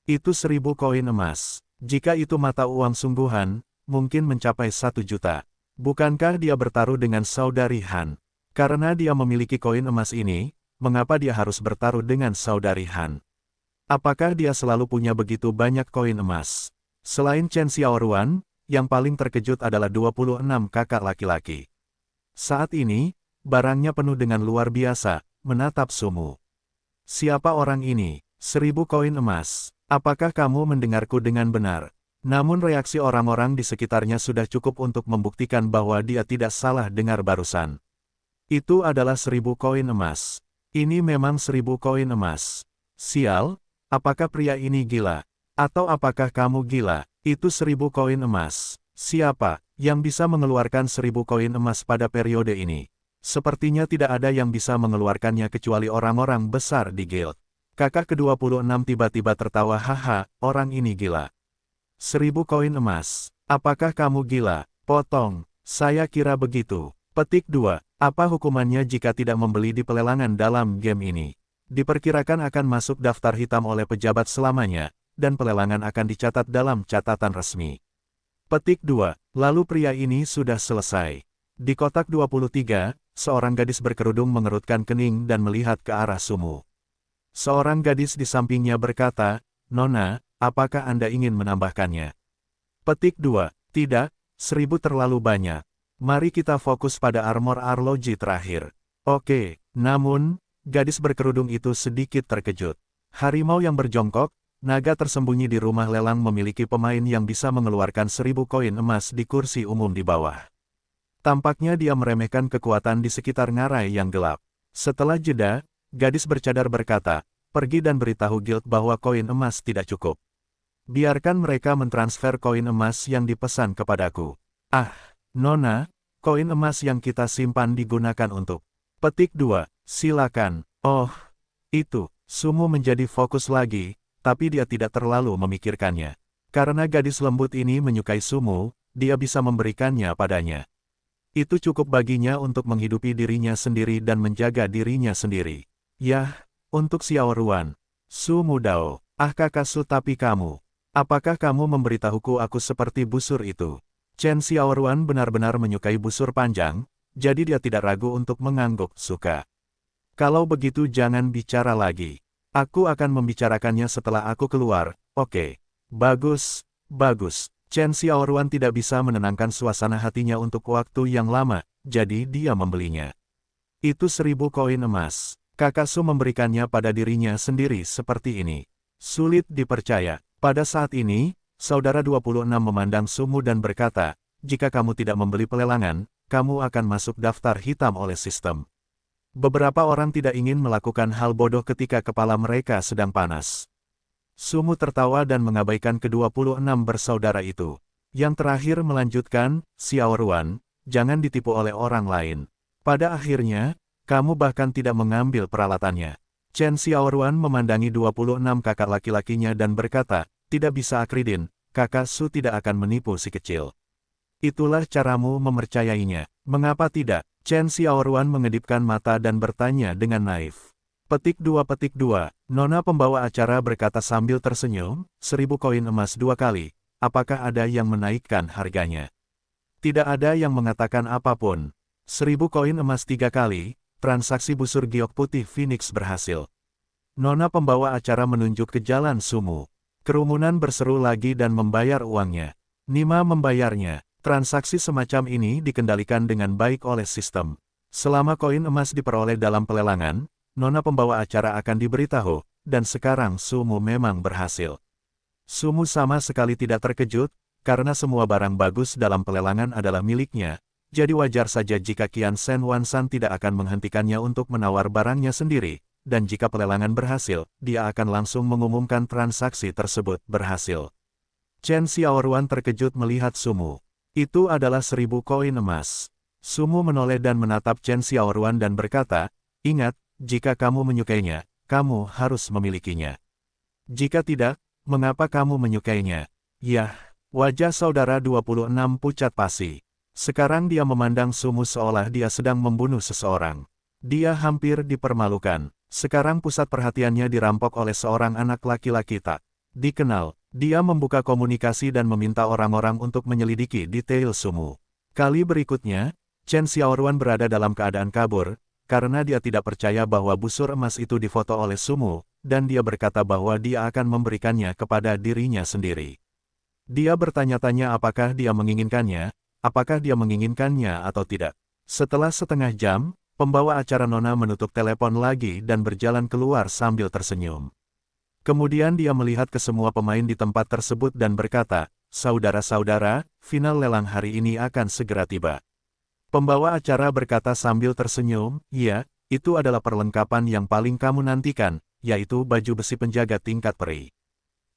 Itu 1000 koin emas. Jika itu mata uang sungguhan, mungkin mencapai 1 juta. Bukankah dia bertaruh dengan saudari Han? Karena dia memiliki koin emas ini, mengapa dia harus bertaruh dengan saudari Han? Apakah dia selalu punya begitu banyak koin emas? Selain Chen Xiaoruan, yang paling terkejut adalah 26 kakak laki-laki. Saat ini, barangnya penuh dengan luar biasa, menatap Sumu. Siapa orang ini? 1000 koin emas. Apakah kamu mendengarku dengan benar? Namun reaksi orang-orang di sekitarnya sudah cukup untuk membuktikan bahwa dia tidak salah dengar barusan. Itu adalah 1000 koin emas. Ini memang 1000 koin emas. Sial, apakah pria ini gila? Atau apakah kamu gila? Itu 1000 koin emas. Siapa yang bisa mengeluarkan 1000 koin emas pada periode ini? Sepertinya tidak ada yang bisa mengeluarkannya kecuali orang-orang besar di guild. Kakak ke-26 tiba-tiba tertawa, haha, orang ini gila. 1000 koin emas. Apakah kamu gila? Potong. Saya kira begitu. Petik 2. Apa hukumannya jika tidak membeli di pelelangan dalam game ini? Diperkirakan akan masuk daftar hitam oleh pejabat selamanya, dan pelelangan akan dicatat dalam catatan resmi. Petik 2. Lalu pria ini sudah selesai. Di kotak 23, seorang gadis berkerudung mengerutkan kening dan melihat ke arah Sumu. Seorang gadis di sampingnya berkata, Nona, apakah Anda ingin menambahkannya? Petik 2. Tidak, 1000 terlalu banyak. Mari kita fokus pada armor arloji terakhir. Oke, namun, gadis berkerudung itu sedikit terkejut. Harimau yang berjongkok, naga tersembunyi di rumah lelang memiliki pemain yang bisa mengeluarkan 1000 koin emas di kursi umum di bawah. Tampaknya dia meremehkan kekuatan di sekitar ngarai yang gelap. Setelah jeda, gadis bercadar berkata, pergi dan beritahu guild bahwa koin emas tidak cukup. Biarkan mereka mentransfer koin emas yang dipesan kepadaku. Ah, Nona, koin emas yang kita simpan digunakan untuk. Petik 2, silakan. Oh, itu, Sumu menjadi fokus lagi, tapi dia tidak terlalu memikirkannya. Karena gadis lembut ini menyukai Sumu, dia bisa memberikannya padanya. Itu cukup baginya untuk menghidupi dirinya sendiri dan menjaga dirinya sendiri. Yah, untuk Xiaoruan. Sumu Dao, kakak Su, tapi kamu. Apakah kamu memberitahuku aku seperti busur itu? Chen Xiaoruan benar-benar menyukai busur panjang, jadi dia tidak ragu untuk mengangguk suka. Kalau begitu jangan bicara lagi. Aku akan membicarakannya setelah aku keluar, oke. Bagus, bagus. Chen Xiaoruan tidak bisa menenangkan suasana hatinya untuk waktu yang lama, jadi dia membelinya. Itu 1000 koin emas. Kakak Su memberikannya pada dirinya sendiri seperti ini. Sulit dipercaya. Pada saat ini, Saudara 26 memandang Sumu dan berkata, jika kamu tidak membeli pelelangan, kamu akan masuk daftar hitam oleh sistem. Beberapa orang tidak ingin melakukan hal bodoh ketika kepala mereka sedang panas. Sumu tertawa dan mengabaikan ke-26 bersaudara itu. Yang terakhir melanjutkan, Xiaoruan, jangan ditipu oleh orang lain. Pada akhirnya, kamu bahkan tidak mengambil peralatannya. Chen Xiaoruan memandangi 26 kakak laki-lakinya dan berkata, tidak bisa Akridin, kakak Su tidak akan menipu si kecil. Itulah caramu mempercayainya. Mengapa tidak? Chen Xiaoruan mengedipkan mata dan bertanya dengan naif. Petik 2. Nona pembawa acara berkata sambil tersenyum, 1000 koin emas 2 kali, apakah ada yang menaikkan harganya? Tidak ada yang mengatakan apapun. 1000 koin emas 3 kali, transaksi busur giok putih Phoenix berhasil. Nona pembawa acara menunjuk ke jalan Sumu. Kerumunan berseru lagi dan membayar uangnya. Nima membayarnya. Transaksi semacam ini dikendalikan dengan baik oleh sistem. Selama koin emas diperoleh dalam pelelangan, Nona pembawa acara akan diberitahu, dan sekarang Sumu memang berhasil. Sumu sama sekali tidak terkejut, karena semua barang bagus dalam pelelangan adalah miliknya, jadi wajar saja jika Qian Shen Wansan tidak akan menghentikannya untuk menawar barangnya sendiri, dan jika pelelangan berhasil, dia akan langsung mengumumkan transaksi tersebut berhasil. Chen Xiaoruan terkejut melihat Sumu. Itu adalah 1000 koin emas. Sumu menoleh dan menatap Chen Xiaoruan dan berkata, ingat, jika kamu menyukainya, kamu harus memilikinya. Jika tidak, mengapa kamu menyukainya? Yah, wajah saudara 26 pucat pasi. Sekarang dia memandang Sumu seolah dia sedang membunuh seseorang. Dia hampir dipermalukan. Sekarang pusat perhatiannya dirampok oleh seorang anak laki-laki tak dikenal. Dia membuka komunikasi dan meminta orang-orang untuk menyelidiki detail Sumu. Kali berikutnya, Chen Xiaoruan berada dalam keadaan kabur, karena dia tidak percaya bahwa busur emas itu difoto oleh Sumu, dan dia berkata bahwa dia akan memberikannya kepada dirinya sendiri. Dia bertanya-tanya apakah dia menginginkannya, atau tidak. Setelah setengah jam, pembawa acara Nona menutup telepon lagi dan berjalan keluar sambil tersenyum. Kemudian dia melihat ke semua pemain di tempat tersebut dan berkata, "Saudara-saudara, final lelang hari ini akan segera tiba." Pembawa acara berkata sambil tersenyum, "Ya, itu adalah perlengkapan yang paling kamu nantikan, yaitu baju besi penjaga tingkat peri."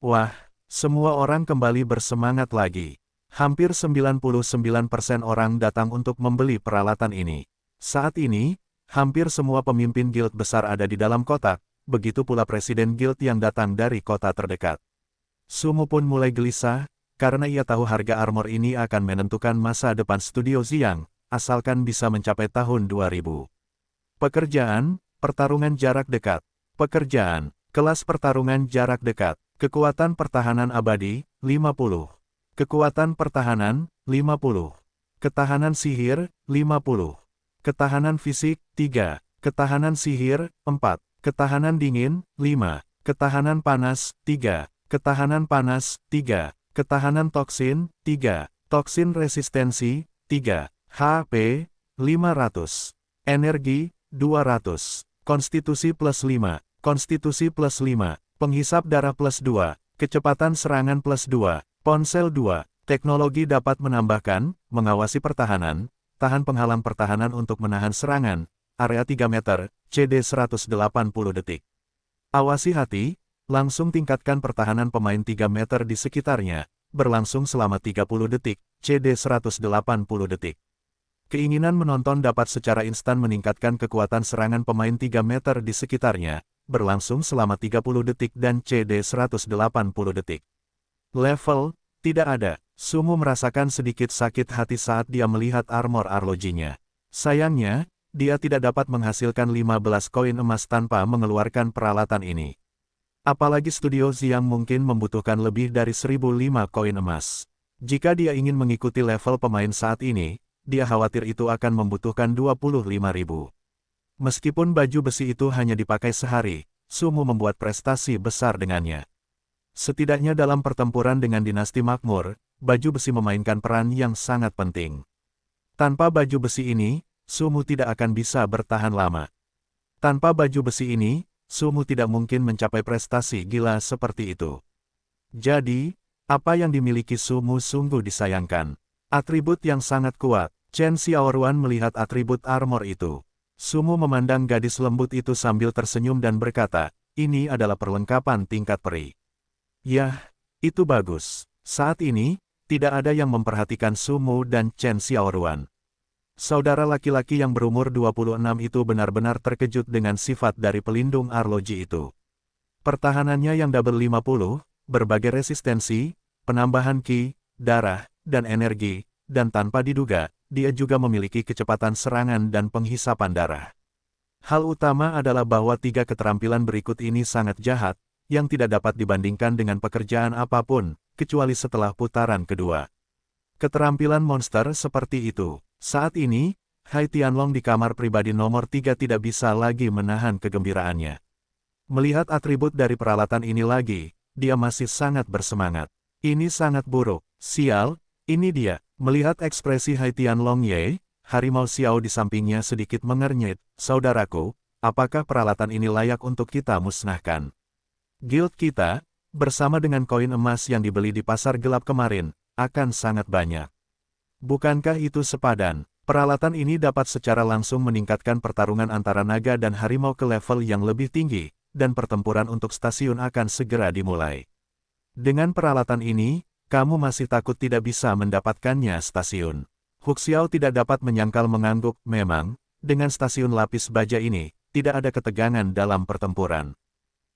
Wah, semua orang kembali bersemangat lagi. Hampir 99% orang datang untuk membeli peralatan ini. Saat ini, hampir semua pemimpin guild besar ada di dalam kotak, begitu pula presiden guild yang datang dari kota terdekat. Sumu pun mulai gelisah, karena ia tahu harga armor ini akan menentukan masa depan studio Xiang, asalkan bisa mencapai tahun 2000. Pekerjaan, pertarungan jarak dekat. Pekerjaan, kelas pertarungan jarak dekat. Kekuatan pertahanan abadi, 50. Kekuatan pertahanan, 50. Ketahanan sihir, 50. Ketahanan fisik, 3. Ketahanan sihir, 4. Ketahanan dingin, 5. Ketahanan panas, 3. Ketahanan panas, 3. Ketahanan toksin, 3. Toksin resistensi, 3. HP, 500. Energi, 200. Konstitusi plus 5. Konstitusi plus 5. Penghisap darah plus 2. Kecepatan serangan plus 2. Ponsel 2. Teknologi dapat menambahkan, mengawasi pertahanan, tahan penghalang pertahanan untuk menahan serangan, area 3 meter, CD 180 detik. Awasi hati, langsung tingkatkan pertahanan pemain 3 meter di sekitarnya, berlangsung selama 30 detik, CD 180 detik. Keinginan menonton dapat secara instan meningkatkan kekuatan serangan pemain 3 meter di sekitarnya, berlangsung selama 30 detik dan CD 180 detik. Level, tidak ada. Sumu merasakan sedikit sakit hati saat dia melihat armor arlojinya. Sayangnya, dia tidak dapat menghasilkan 15 koin emas tanpa mengeluarkan peralatan ini. Apalagi studio Xiang mungkin membutuhkan lebih dari 1005 koin emas. Jika dia ingin mengikuti level pemain saat ini, dia khawatir itu akan membutuhkan 25.000. Meskipun baju besi itu hanya dipakai sehari, Sumu membuat prestasi besar dengannya. Setidaknya dalam pertempuran dengan dinasti makmur, baju besi memainkan peran yang sangat penting. Tanpa baju besi ini, Sumu tidak akan bisa bertahan lama. Tanpa baju besi ini, Sumu tidak mungkin mencapai prestasi gila seperti itu. Jadi, apa yang dimiliki Sumu sungguh disayangkan. Atribut yang sangat kuat. Chen Xiaoruan melihat atribut armor itu. Sumu memandang gadis lembut itu sambil tersenyum dan berkata, "Ini adalah perlengkapan tingkat peri." Yah, itu bagus. Saat ini, tidak ada yang memperhatikan Sumu dan Chen Xiaoruan. Saudara laki-laki yang berumur 26 itu benar-benar terkejut dengan sifat dari pelindung arloji itu. Pertahanannya yang double 50, berbagai resistensi, penambahan ki, darah, dan energi, dan tanpa diduga, dia juga memiliki kecepatan serangan dan penghisapan darah. Hal utama adalah bahwa 3 keterampilan berikut ini sangat jahat, yang tidak dapat dibandingkan dengan pekerjaan apapun, kecuali setelah putaran kedua. Keterampilan monster seperti itu. Saat ini, Hai Tianlong di kamar pribadi nomor 3 tidak bisa lagi menahan kegembiraannya. Melihat atribut dari peralatan ini lagi, dia masih sangat bersemangat. Ini sangat buruk. Sial, ini dia. Melihat ekspresi Hai Tianlong Ye, harimau Xiao di sampingnya sedikit mengernyit. "Saudaraku, apakah peralatan ini layak untuk kita musnahkan? Guild kita, bersama dengan koin emas yang dibeli di pasar gelap kemarin, akan sangat banyak. Bukankah itu sepadan? Peralatan ini dapat secara langsung meningkatkan pertarungan antara naga dan harimau ke level yang lebih tinggi, dan pertempuran untuk stasiun akan segera dimulai. Dengan peralatan ini, kamu masih takut tidak bisa mendapatkannya stasiun." Huxiao tidak dapat menyangkal mengangguk. Memang, dengan stasiun lapis baja ini, tidak ada ketegangan dalam pertempuran.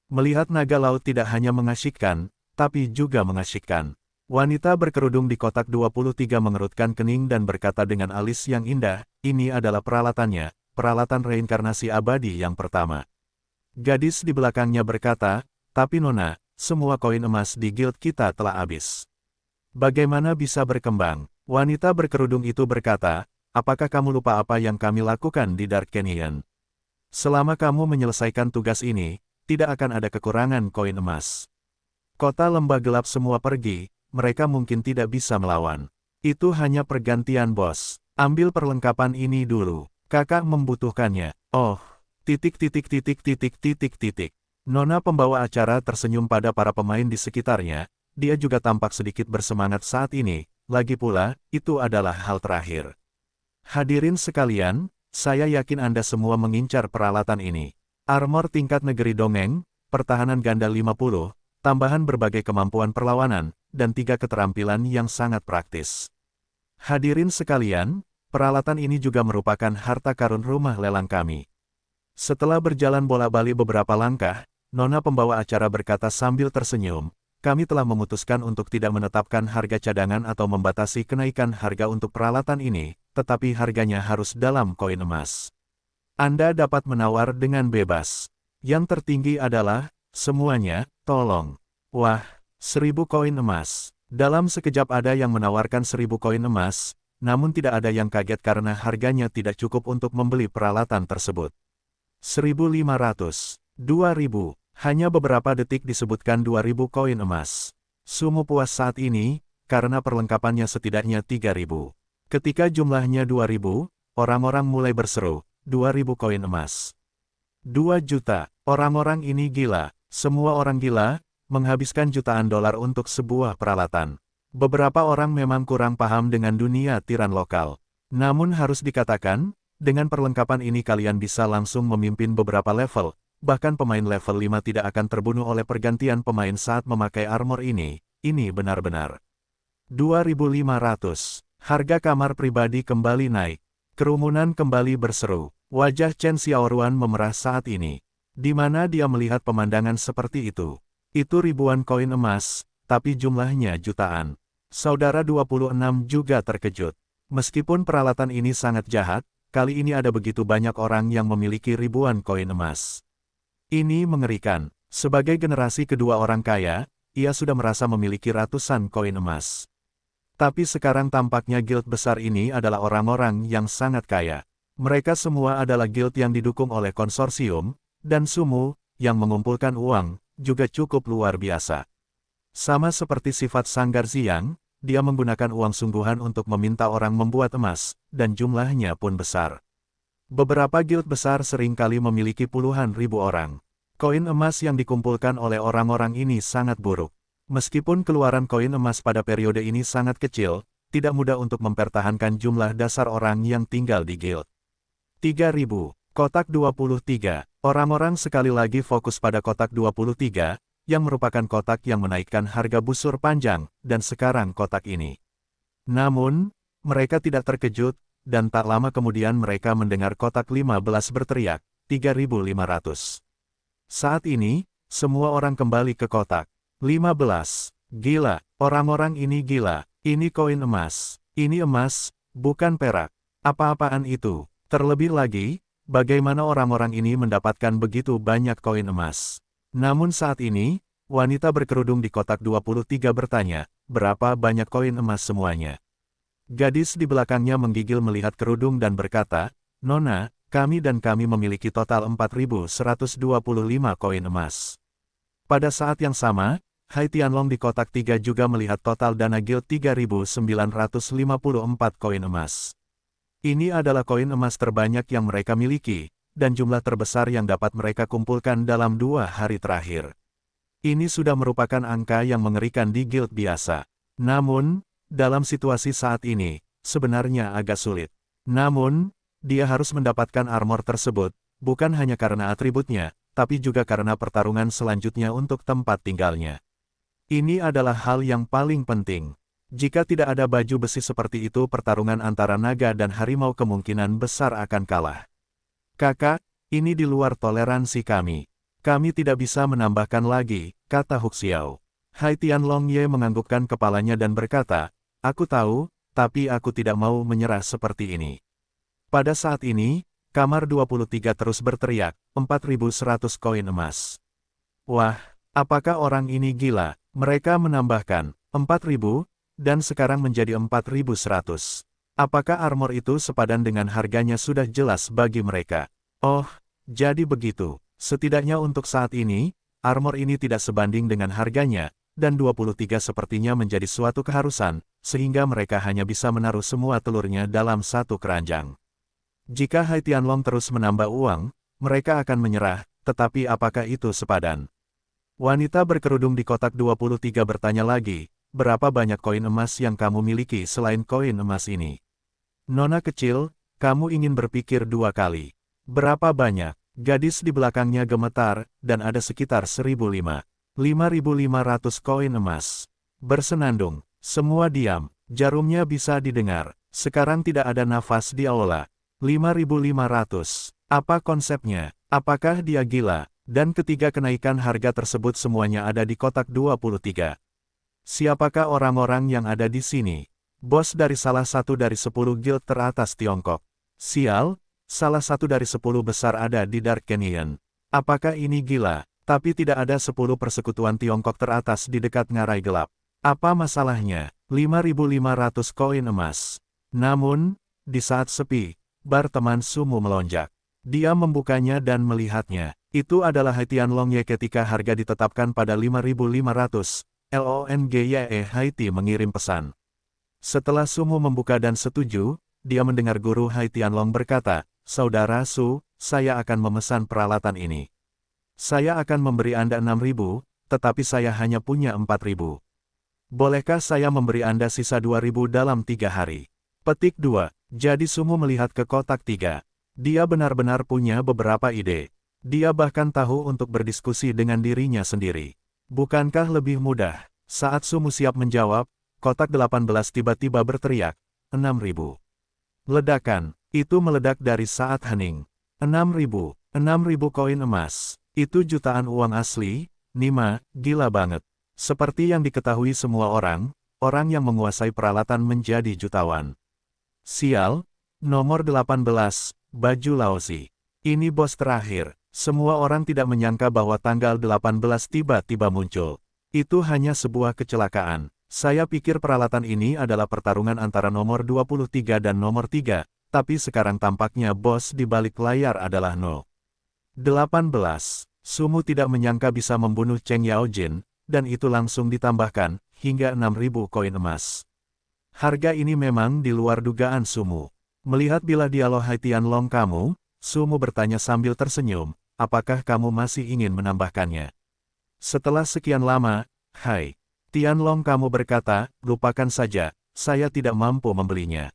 Melihat naga laut tidak hanya mengasyikkan, tapi juga mengasyikkan. Wanita berkerudung di kotak 23 mengerutkan kening dan berkata dengan alis yang indah, ini adalah peralatannya, peralatan reinkarnasi abadi yang pertama. Gadis di belakangnya berkata, tapi Nona, semua koin emas di guild kita telah habis. Bagaimana bisa berkembang? Wanita berkerudung itu berkata, apakah kamu lupa apa yang kami lakukan di Dark Canyon? Selama kamu menyelesaikan tugas ini, tidak akan ada kekurangan koin emas. Kota lembah gelap semua pergi, mereka mungkin tidak bisa melawan. Itu hanya pergantian bos. Ambil perlengkapan ini dulu. Kakak membutuhkannya. Oh, titik. Nona pembawa acara tersenyum pada para pemain di sekitarnya. Dia juga tampak sedikit bersemangat saat ini. Lagi pula, itu adalah hal terakhir. Hadirin sekalian, saya yakin Anda semua mengincar peralatan ini. Armor tingkat negeri dongeng, pertahanan ganda 50, tambahan berbagai kemampuan perlawanan, dan 3 keterampilan yang sangat praktis. Hadirin sekalian, peralatan ini juga merupakan harta karun rumah lelang kami. Setelah berjalan bolak-balik beberapa langkah, Nona pembawa acara berkata sambil tersenyum, kami telah memutuskan untuk tidak menetapkan harga cadangan atau membatasi kenaikan harga untuk peralatan ini, tetapi harganya harus dalam koin emas. Anda dapat menawar dengan bebas. Yang tertinggi adalah, semuanya, tolong. Wah, 1000 koin emas. Dalam sekejap ada yang menawarkan 1000 koin emas, namun tidak ada yang kaget karena harganya tidak cukup untuk membeli peralatan tersebut. 1500, 2000, hanya beberapa detik disebutkan 2000 koin emas. Sumu puas saat ini, karena perlengkapannya setidaknya 3000. Ketika jumlahnya 2000, orang-orang mulai berseru, 2000 koin emas. 2 juta, orang-orang ini gila, semua orang gila, menghabiskan jutaan dolar untuk sebuah peralatan. Beberapa orang memang kurang paham dengan dunia tiran lokal. Namun harus dikatakan, dengan perlengkapan ini kalian bisa langsung memimpin beberapa level, bahkan pemain level 5 tidak akan terbunuh oleh pergantian pemain saat memakai armor ini benar-benar. 2500, harga kamar pribadi kembali naik. Kerumunan kembali berseru. Wajah Chen Xiaoruan memerah saat ini. Di mana dia melihat pemandangan seperti itu. Itu ribuan koin emas, tapi jumlahnya jutaan. Saudara 26 juga terkejut. Meskipun peralatan ini sangat jahat, kali ini ada begitu banyak orang yang memiliki ribuan koin emas. Ini mengerikan. Sebagai generasi kedua orang kaya, ia sudah merasa memiliki ratusan koin emas. Tapi sekarang tampaknya guild besar ini adalah orang-orang yang sangat kaya. Mereka semua adalah guild yang didukung oleh konsorsium, dan Sumu, yang mengumpulkan uang, juga cukup luar biasa. Sama seperti sifat Sanggar Ziyang, dia menggunakan uang sungguhan untuk meminta orang membuat emas, dan jumlahnya pun besar. Beberapa guild besar seringkali memiliki puluhan ribu orang. Koin emas yang dikumpulkan oleh orang-orang ini sangat buruk. Meskipun keluaran koin emas pada periode ini sangat kecil, tidak mudah untuk mempertahankan jumlah dasar orang yang tinggal di guild. 3000, kotak 23. Orang-orang sekali lagi fokus pada kotak 23, yang merupakan kotak yang menaikkan harga busur panjang, dan sekarang kotak ini. Namun, mereka tidak terkejut, dan tak lama kemudian mereka mendengar kotak 15 berteriak, 3500. Saat ini, semua orang kembali ke kotak. 15. Gila, orang-orang ini gila, ini koin emas. Ini emas, bukan perak. Apa-apaan itu? Terlebih lagi, bagaimana orang-orang ini mendapatkan begitu banyak koin emas? Namun saat ini, wanita berkerudung di kotak 23 bertanya, berapa banyak koin emas semuanya? Gadis di belakangnya menggigil melihat kerudung dan berkata, Nona, kami memiliki total 4125 koin emas. Pada saat yang sama, Hai Tianlong di kotak 3 juga melihat total dana guild 3954 koin emas. Ini adalah koin emas terbanyak yang mereka miliki, dan jumlah terbesar yang dapat mereka kumpulkan dalam 2 hari terakhir. Ini sudah merupakan angka yang mengerikan di guild biasa. Namun, dalam situasi saat ini, sebenarnya agak sulit. Namun, dia harus mendapatkan armor tersebut, bukan hanya karena atributnya, tapi juga karena pertarungan selanjutnya untuk tempat tinggalnya. Ini adalah hal yang paling penting. Jika tidak ada baju besi seperti itu, pertarungan antara naga dan harimau kemungkinan besar akan kalah. Kakak, ini di luar toleransi kami. Kami tidak bisa menambahkan lagi, kata Huxiao. Hai Tianlong Ye menganggukkan kepalanya dan berkata, aku tahu, tapi aku tidak mau menyerah seperti ini. Pada saat ini, kamar 23 terus berteriak, 4.100 koin emas. Wah, apakah orang ini gila? Mereka menambahkan, 4.000, dan sekarang menjadi 4.100. Apakah armor itu sepadan dengan harganya sudah jelas bagi mereka? Oh, jadi begitu. Setidaknya untuk saat ini, armor ini tidak sebanding dengan harganya, dan 23 sepertinya menjadi suatu keharusan, sehingga mereka hanya bisa menaruh semua telurnya dalam satu keranjang. Jika Hai Tianlong terus menambah uang, mereka akan menyerah, tetapi apakah itu sepadan? Wanita berkerudung di kotak 23 bertanya lagi, berapa banyak koin emas yang kamu miliki selain koin emas ini? Nona kecil, kamu ingin berpikir dua kali. Berapa banyak? Gadis di belakangnya gemetar, dan ada sekitar 5.500 koin emas. Bersenandung, semua diam, jarumnya bisa didengar. Sekarang tidak ada nafas di aula. 5.500. Apa konsepnya? Apakah dia gila? Dan ketiga kenaikan harga tersebut semuanya ada di kotak 23. Siapakah orang-orang yang ada di sini? Bos dari salah satu dari 10 guild teratas Tiongkok. Sial, salah satu dari 10 besar ada di Dark Canyon. Apakah ini gila? Tapi tidak ada 10 persekutuan Tiongkok teratas di dekat ngarai gelap. Apa masalahnya? 5.500 koin emas. Namun, di saat sepi, bar teman Sumu melonjak. Dia membukanya dan melihatnya. Itu adalah Hai Tianlong Ye ketika harga ditetapkan pada 5.500. LONGYE Haiti mengirim pesan. Setelah Sumu membuka dan setuju, dia mendengar guru Hai Tianlong berkata, Saudara Su, saya akan memesan peralatan ini. Saya akan memberi Anda 6.000, tetapi saya hanya punya 4.000. Bolehkah saya memberi Anda sisa 2.000 dalam 3 hari? Petik 2. Jadi Sumu melihat ke kotak 3. Dia benar-benar punya beberapa ide. Dia bahkan tahu untuk berdiskusi dengan dirinya sendiri. Bukankah lebih mudah? Saat Sumu siap menjawab, kotak 18 tiba-tiba berteriak, 6.000. Ledakan, itu meledak dari saat hening. 6.000, 6.000 koin emas. Itu jutaan uang asli, Nima, gila banget. Seperti yang diketahui semua orang, orang yang menguasai peralatan menjadi jutawan. Sial, nomor 18, baju Laozi. Ini bos terakhir. Semua orang tidak menyangka bahwa tanggal 18 tiba-tiba muncul. Itu hanya sebuah kecelakaan. Saya pikir peralatan ini adalah pertarungan antara nomor 23 dan nomor 3, tapi sekarang tampaknya bos di balik layar adalah No. 18. Sumu tidak menyangka bisa membunuh Cheng Yaojin, dan itu langsung ditambahkan, hingga 6.000 koin emas. Harga ini memang di luar dugaan Sumu. Melihat bila dialog Hai Tianlong kamu, Sumu bertanya sambil tersenyum, apakah kamu masih ingin menambahkannya? Setelah sekian lama, Hai Tianlong kamu berkata, lupakan saja, saya tidak mampu membelinya.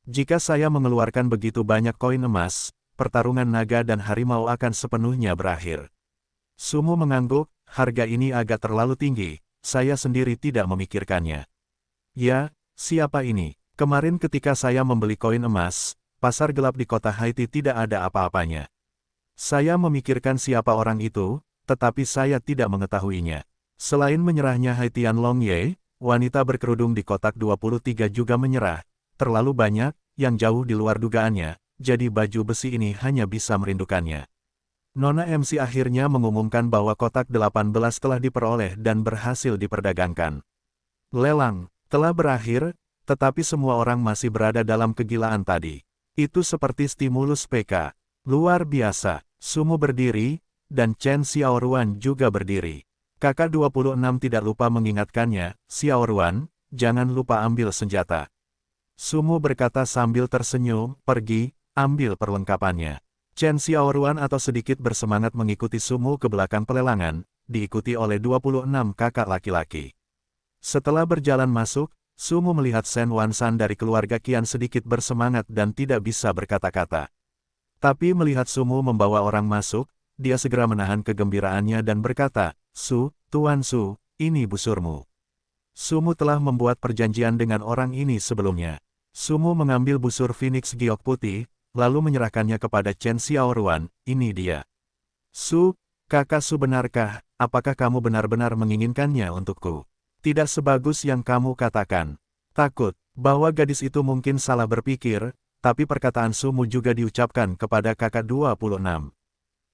Jika saya mengeluarkan begitu banyak koin emas, pertarungan naga dan harimau akan sepenuhnya berakhir. Sumu mengangguk, harga ini agak terlalu tinggi, saya sendiri tidak memikirkannya. Ya, siapa ini? Kemarin ketika saya membeli koin emas, pasar gelap di kota Haiti tidak ada apa-apanya. Saya memikirkan siapa orang itu, tetapi saya tidak mengetahuinya. Selain menyerahnya Hai Tianlong Ye, wanita berkerudung di kotak 23 juga menyerah. Terlalu banyak, yang jauh di luar dugaannya, jadi baju besi ini hanya bisa merindukannya. Nona MC akhirnya mengumumkan bahwa kotak 18 telah diperoleh dan berhasil diperdagangkan. Lelang telah berakhir, tetapi semua orang masih berada dalam kegilaan tadi. Itu seperti stimulus PK. Luar biasa. Sumu berdiri, dan Chen Xiaoruan juga berdiri. Kakak 26 tidak lupa mengingatkannya, Xiaoruan, jangan lupa ambil senjata. Sumu berkata sambil tersenyum, pergi, ambil perlengkapannya. Chen Xiaoruan atau sedikit bersemangat mengikuti Sumu ke belakang pelelangan, diikuti oleh 26 kakak laki-laki. Setelah berjalan masuk, Sumu melihat Shen Wansan dari keluarga Qian sedikit bersemangat dan tidak bisa berkata-kata. Tapi melihat Sumu membawa orang masuk, dia segera menahan kegembiraannya dan berkata, Su, Tuan Su, ini busurmu. Sumu telah membuat perjanjian dengan orang ini sebelumnya. Sumu mengambil busur Phoenix Giok putih, lalu menyerahkannya kepada Chen Xiaoruan, ini dia. Su, kakak Su benarkah, apakah kamu benar-benar menginginkannya untukku? Tidak sebagus yang kamu katakan. Takut bahwa gadis itu mungkin salah berpikir, tapi perkataan Sumu juga diucapkan kepada kakak 26.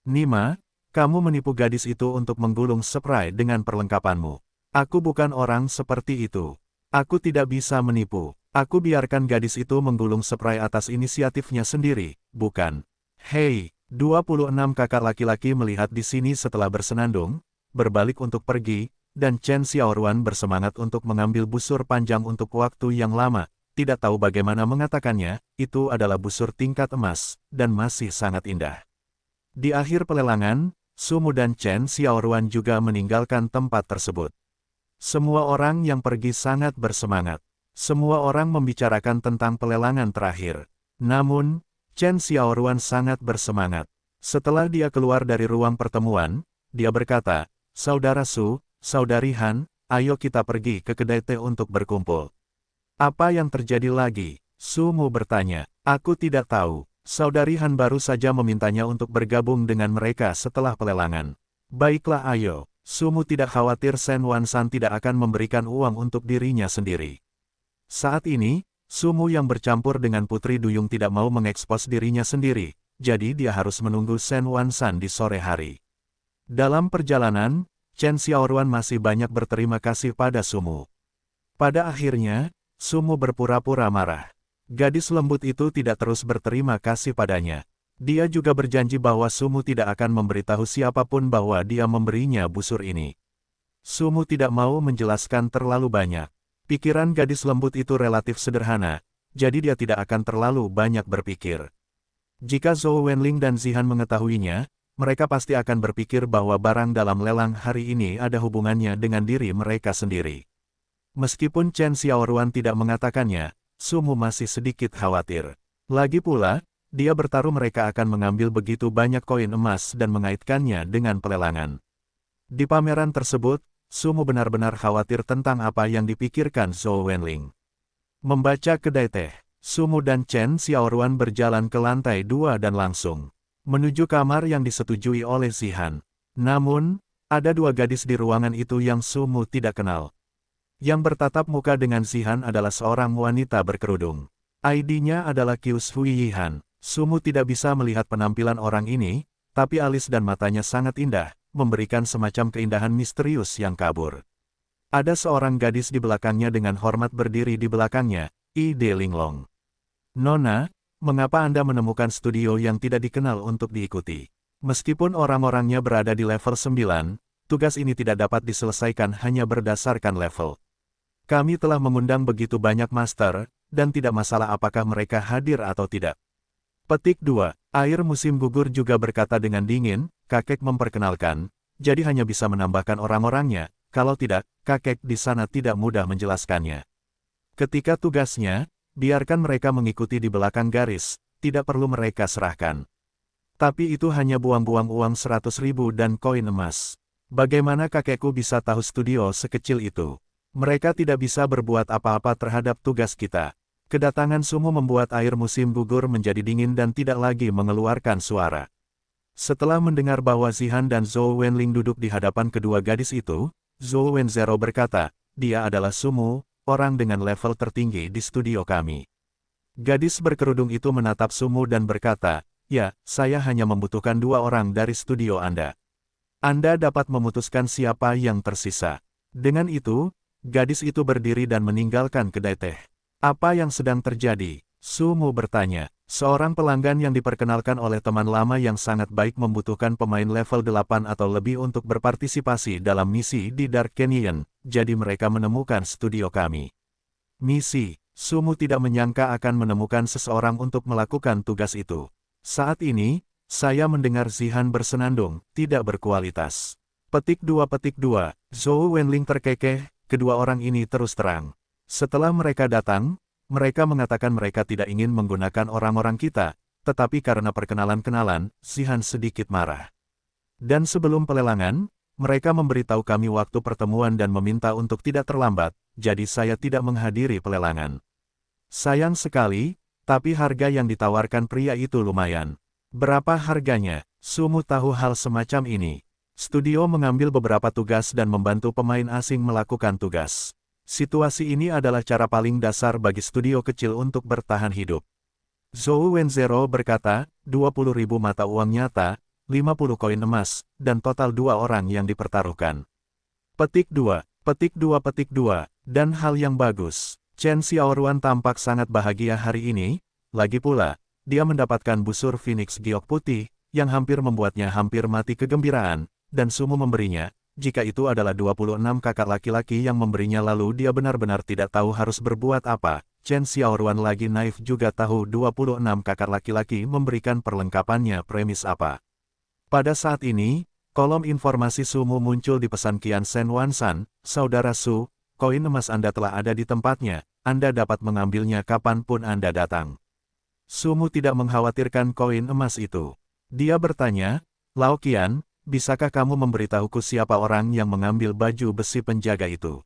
Nima, kamu menipu gadis itu untuk menggulung spray dengan perlengkapanmu. Aku bukan orang seperti itu. Aku tidak bisa menipu. Aku biarkan gadis itu menggulung spray atas inisiatifnya sendiri, bukan? Hei, 26 kakak laki-laki melihat di sini setelah bersenandung, berbalik untuk pergi, dan Chen Xiaoruan bersemangat untuk mengambil busur panjang untuk waktu yang lama, tidak tahu bagaimana mengatakannya, itu adalah busur tingkat emas, dan masih sangat indah. Di akhir pelelangan, Sumu dan Chen Xiaoruan juga meninggalkan tempat tersebut. Semua orang yang pergi sangat bersemangat. Semua orang membicarakan tentang pelelangan terakhir. Namun, Chen Xiaoruan sangat bersemangat. Setelah dia keluar dari ruang pertemuan, dia berkata, "Saudara Su, Saudari Han, ayo kita pergi ke kedai teh untuk berkumpul." "Apa yang terjadi lagi?" Sumu bertanya. "Aku tidak tahu. Saudari Han baru saja memintanya untuk bergabung dengan mereka setelah pelelangan." "Baiklah ayo." Sumu tidak khawatir Shen Wansan tidak akan memberikan uang untuk dirinya sendiri. Saat ini, Sumu yang bercampur dengan Putri Duyung tidak mau mengekspos dirinya sendiri, jadi dia harus menunggu Shen Wansan di sore hari. Dalam perjalanan, Chen Xiaoruan masih banyak berterima kasih pada Sumu. Pada akhirnya, Sumu berpura-pura marah. Gadis lembut itu tidak terus berterima kasih padanya. Dia juga berjanji bahwa Sumu tidak akan memberitahu siapapun bahwa dia memberinya busur ini. Sumu tidak mau menjelaskan terlalu banyak. Pikiran gadis lembut itu relatif sederhana, jadi dia tidak akan terlalu banyak berpikir. Jika Zhou Wenling dan Zihan mengetahuinya, mereka pasti akan berpikir bahwa barang dalam lelang hari ini ada hubungannya dengan diri mereka sendiri. Meskipun Chen Xiaoruan tidak mengatakannya, Sumu masih sedikit khawatir. Lagi pula, dia bertaruh mereka akan mengambil begitu banyak koin emas dan mengaitkannya dengan pelelangan. Di pameran tersebut, Sumu benar-benar khawatir tentang apa yang dipikirkan Zhou Wenling. Membaca kedai teh, Sumu dan Chen Xiaoruan berjalan ke lantai 2 dan langsung menuju kamar yang disetujui oleh Zihan. Namun, ada dua gadis di ruangan itu yang Sumu tidak kenal. Yang bertatap muka dengan Zihan adalah seorang wanita berkerudung. ID-nya adalah Qius Hui Yihan. Sumu tidak bisa melihat penampilan orang ini, tapi alis dan matanya sangat indah, memberikan semacam keindahan misterius yang kabur. Ada seorang gadis di belakangnya dengan hormat berdiri di belakangnya, I De Linglong. "Nona, mengapa Anda menemukan studio yang tidak dikenal untuk diikuti? Meskipun orang-orangnya berada di level 9, tugas ini tidak dapat diselesaikan hanya berdasarkan level. Kami telah mengundang begitu banyak master, dan tidak masalah apakah mereka hadir atau tidak." Petik 2. Air musim gugur juga berkata dengan dingin, kakek memperkenalkan, jadi hanya bisa menambahkan orang-orangnya, kalau tidak, kakek di sana tidak mudah menjelaskannya. Ketika tugasnya, biarkan mereka mengikuti di belakang garis, tidak perlu mereka serahkan. Tapi itu hanya buang-buang uang 100.000 dan koin emas. Bagaimana kakekku bisa tahu studio sekecil itu? Mereka tidak bisa berbuat apa-apa terhadap tugas kita. Kedatangan Sumu membuat air musim gugur menjadi dingin dan tidak lagi mengeluarkan suara. Setelah mendengar bahwa Zihan dan Zhou Wenling duduk di hadapan kedua gadis itu, Zhou Wenzero berkata, "Dia adalah Sumu, orang dengan level tertinggi di studio kami." Gadis berkerudung itu menatap Sumu dan berkata, "Ya, saya hanya membutuhkan 2 orang dari studio Anda. Anda dapat memutuskan siapa yang tersisa." Dengan itu, gadis itu berdiri dan meninggalkan kedai teh. "Apa yang sedang terjadi?" Sumu bertanya. Seorang pelanggan yang diperkenalkan oleh teman lama yang sangat baik membutuhkan pemain level 8 atau lebih untuk berpartisipasi dalam misi di Dark Canyon, jadi mereka menemukan studio kami. Misi, Sumu tidak menyangka akan menemukan seseorang untuk melakukan tugas itu. Saat ini, saya mendengar Zihan bersenandung, tidak berkualitas. Petik 2. Zhou Wenling terkekeh, kedua orang ini terus terang. Setelah mereka datang, mereka mengatakan mereka tidak ingin menggunakan orang-orang kita, tetapi karena perkenalan-kenalan, Zihan sedikit marah. Dan sebelum pelelangan, mereka memberitahu kami waktu pertemuan dan meminta untuk tidak terlambat, jadi saya tidak menghadiri pelelangan. Sayang sekali, tapi harga yang ditawarkan pria itu lumayan. Berapa harganya? Sumu tahu hal semacam ini. Studio mengambil beberapa tugas dan membantu pemain asing melakukan tugas. Situasi ini adalah cara paling dasar bagi studio kecil untuk bertahan hidup. Zhou Wenzhou berkata, 20.000 mata uang nyata, 50 koin emas, dan total 2 orang yang dipertaruhkan. Petik 2, petik 2, petik 2, dan hal yang bagus. Chen Xiaoruan tampak sangat bahagia hari ini, lagi pula, dia mendapatkan busur Phoenix Giok putih, yang hampir membuatnya hampir mati kegembiraan, dan Sumu memberinya. Jika itu adalah 26 kakak laki-laki yang memberinya lalu dia benar-benar tidak tahu harus berbuat apa. Chen Xiaoruan lagi naif juga tahu 26 kakak laki-laki memberikan perlengkapannya premis apa. Pada saat ini, kolom informasi Sumu muncul di pesan Qian Shen Wansan, Saudara Su, koin emas Anda telah ada di tempatnya, Anda dapat mengambilnya kapanpun Anda datang. Sumu tidak mengkhawatirkan koin emas itu. Dia bertanya, Lao Qian, bisakah kamu memberitahuku siapa orang yang mengambil baju besi penjaga itu?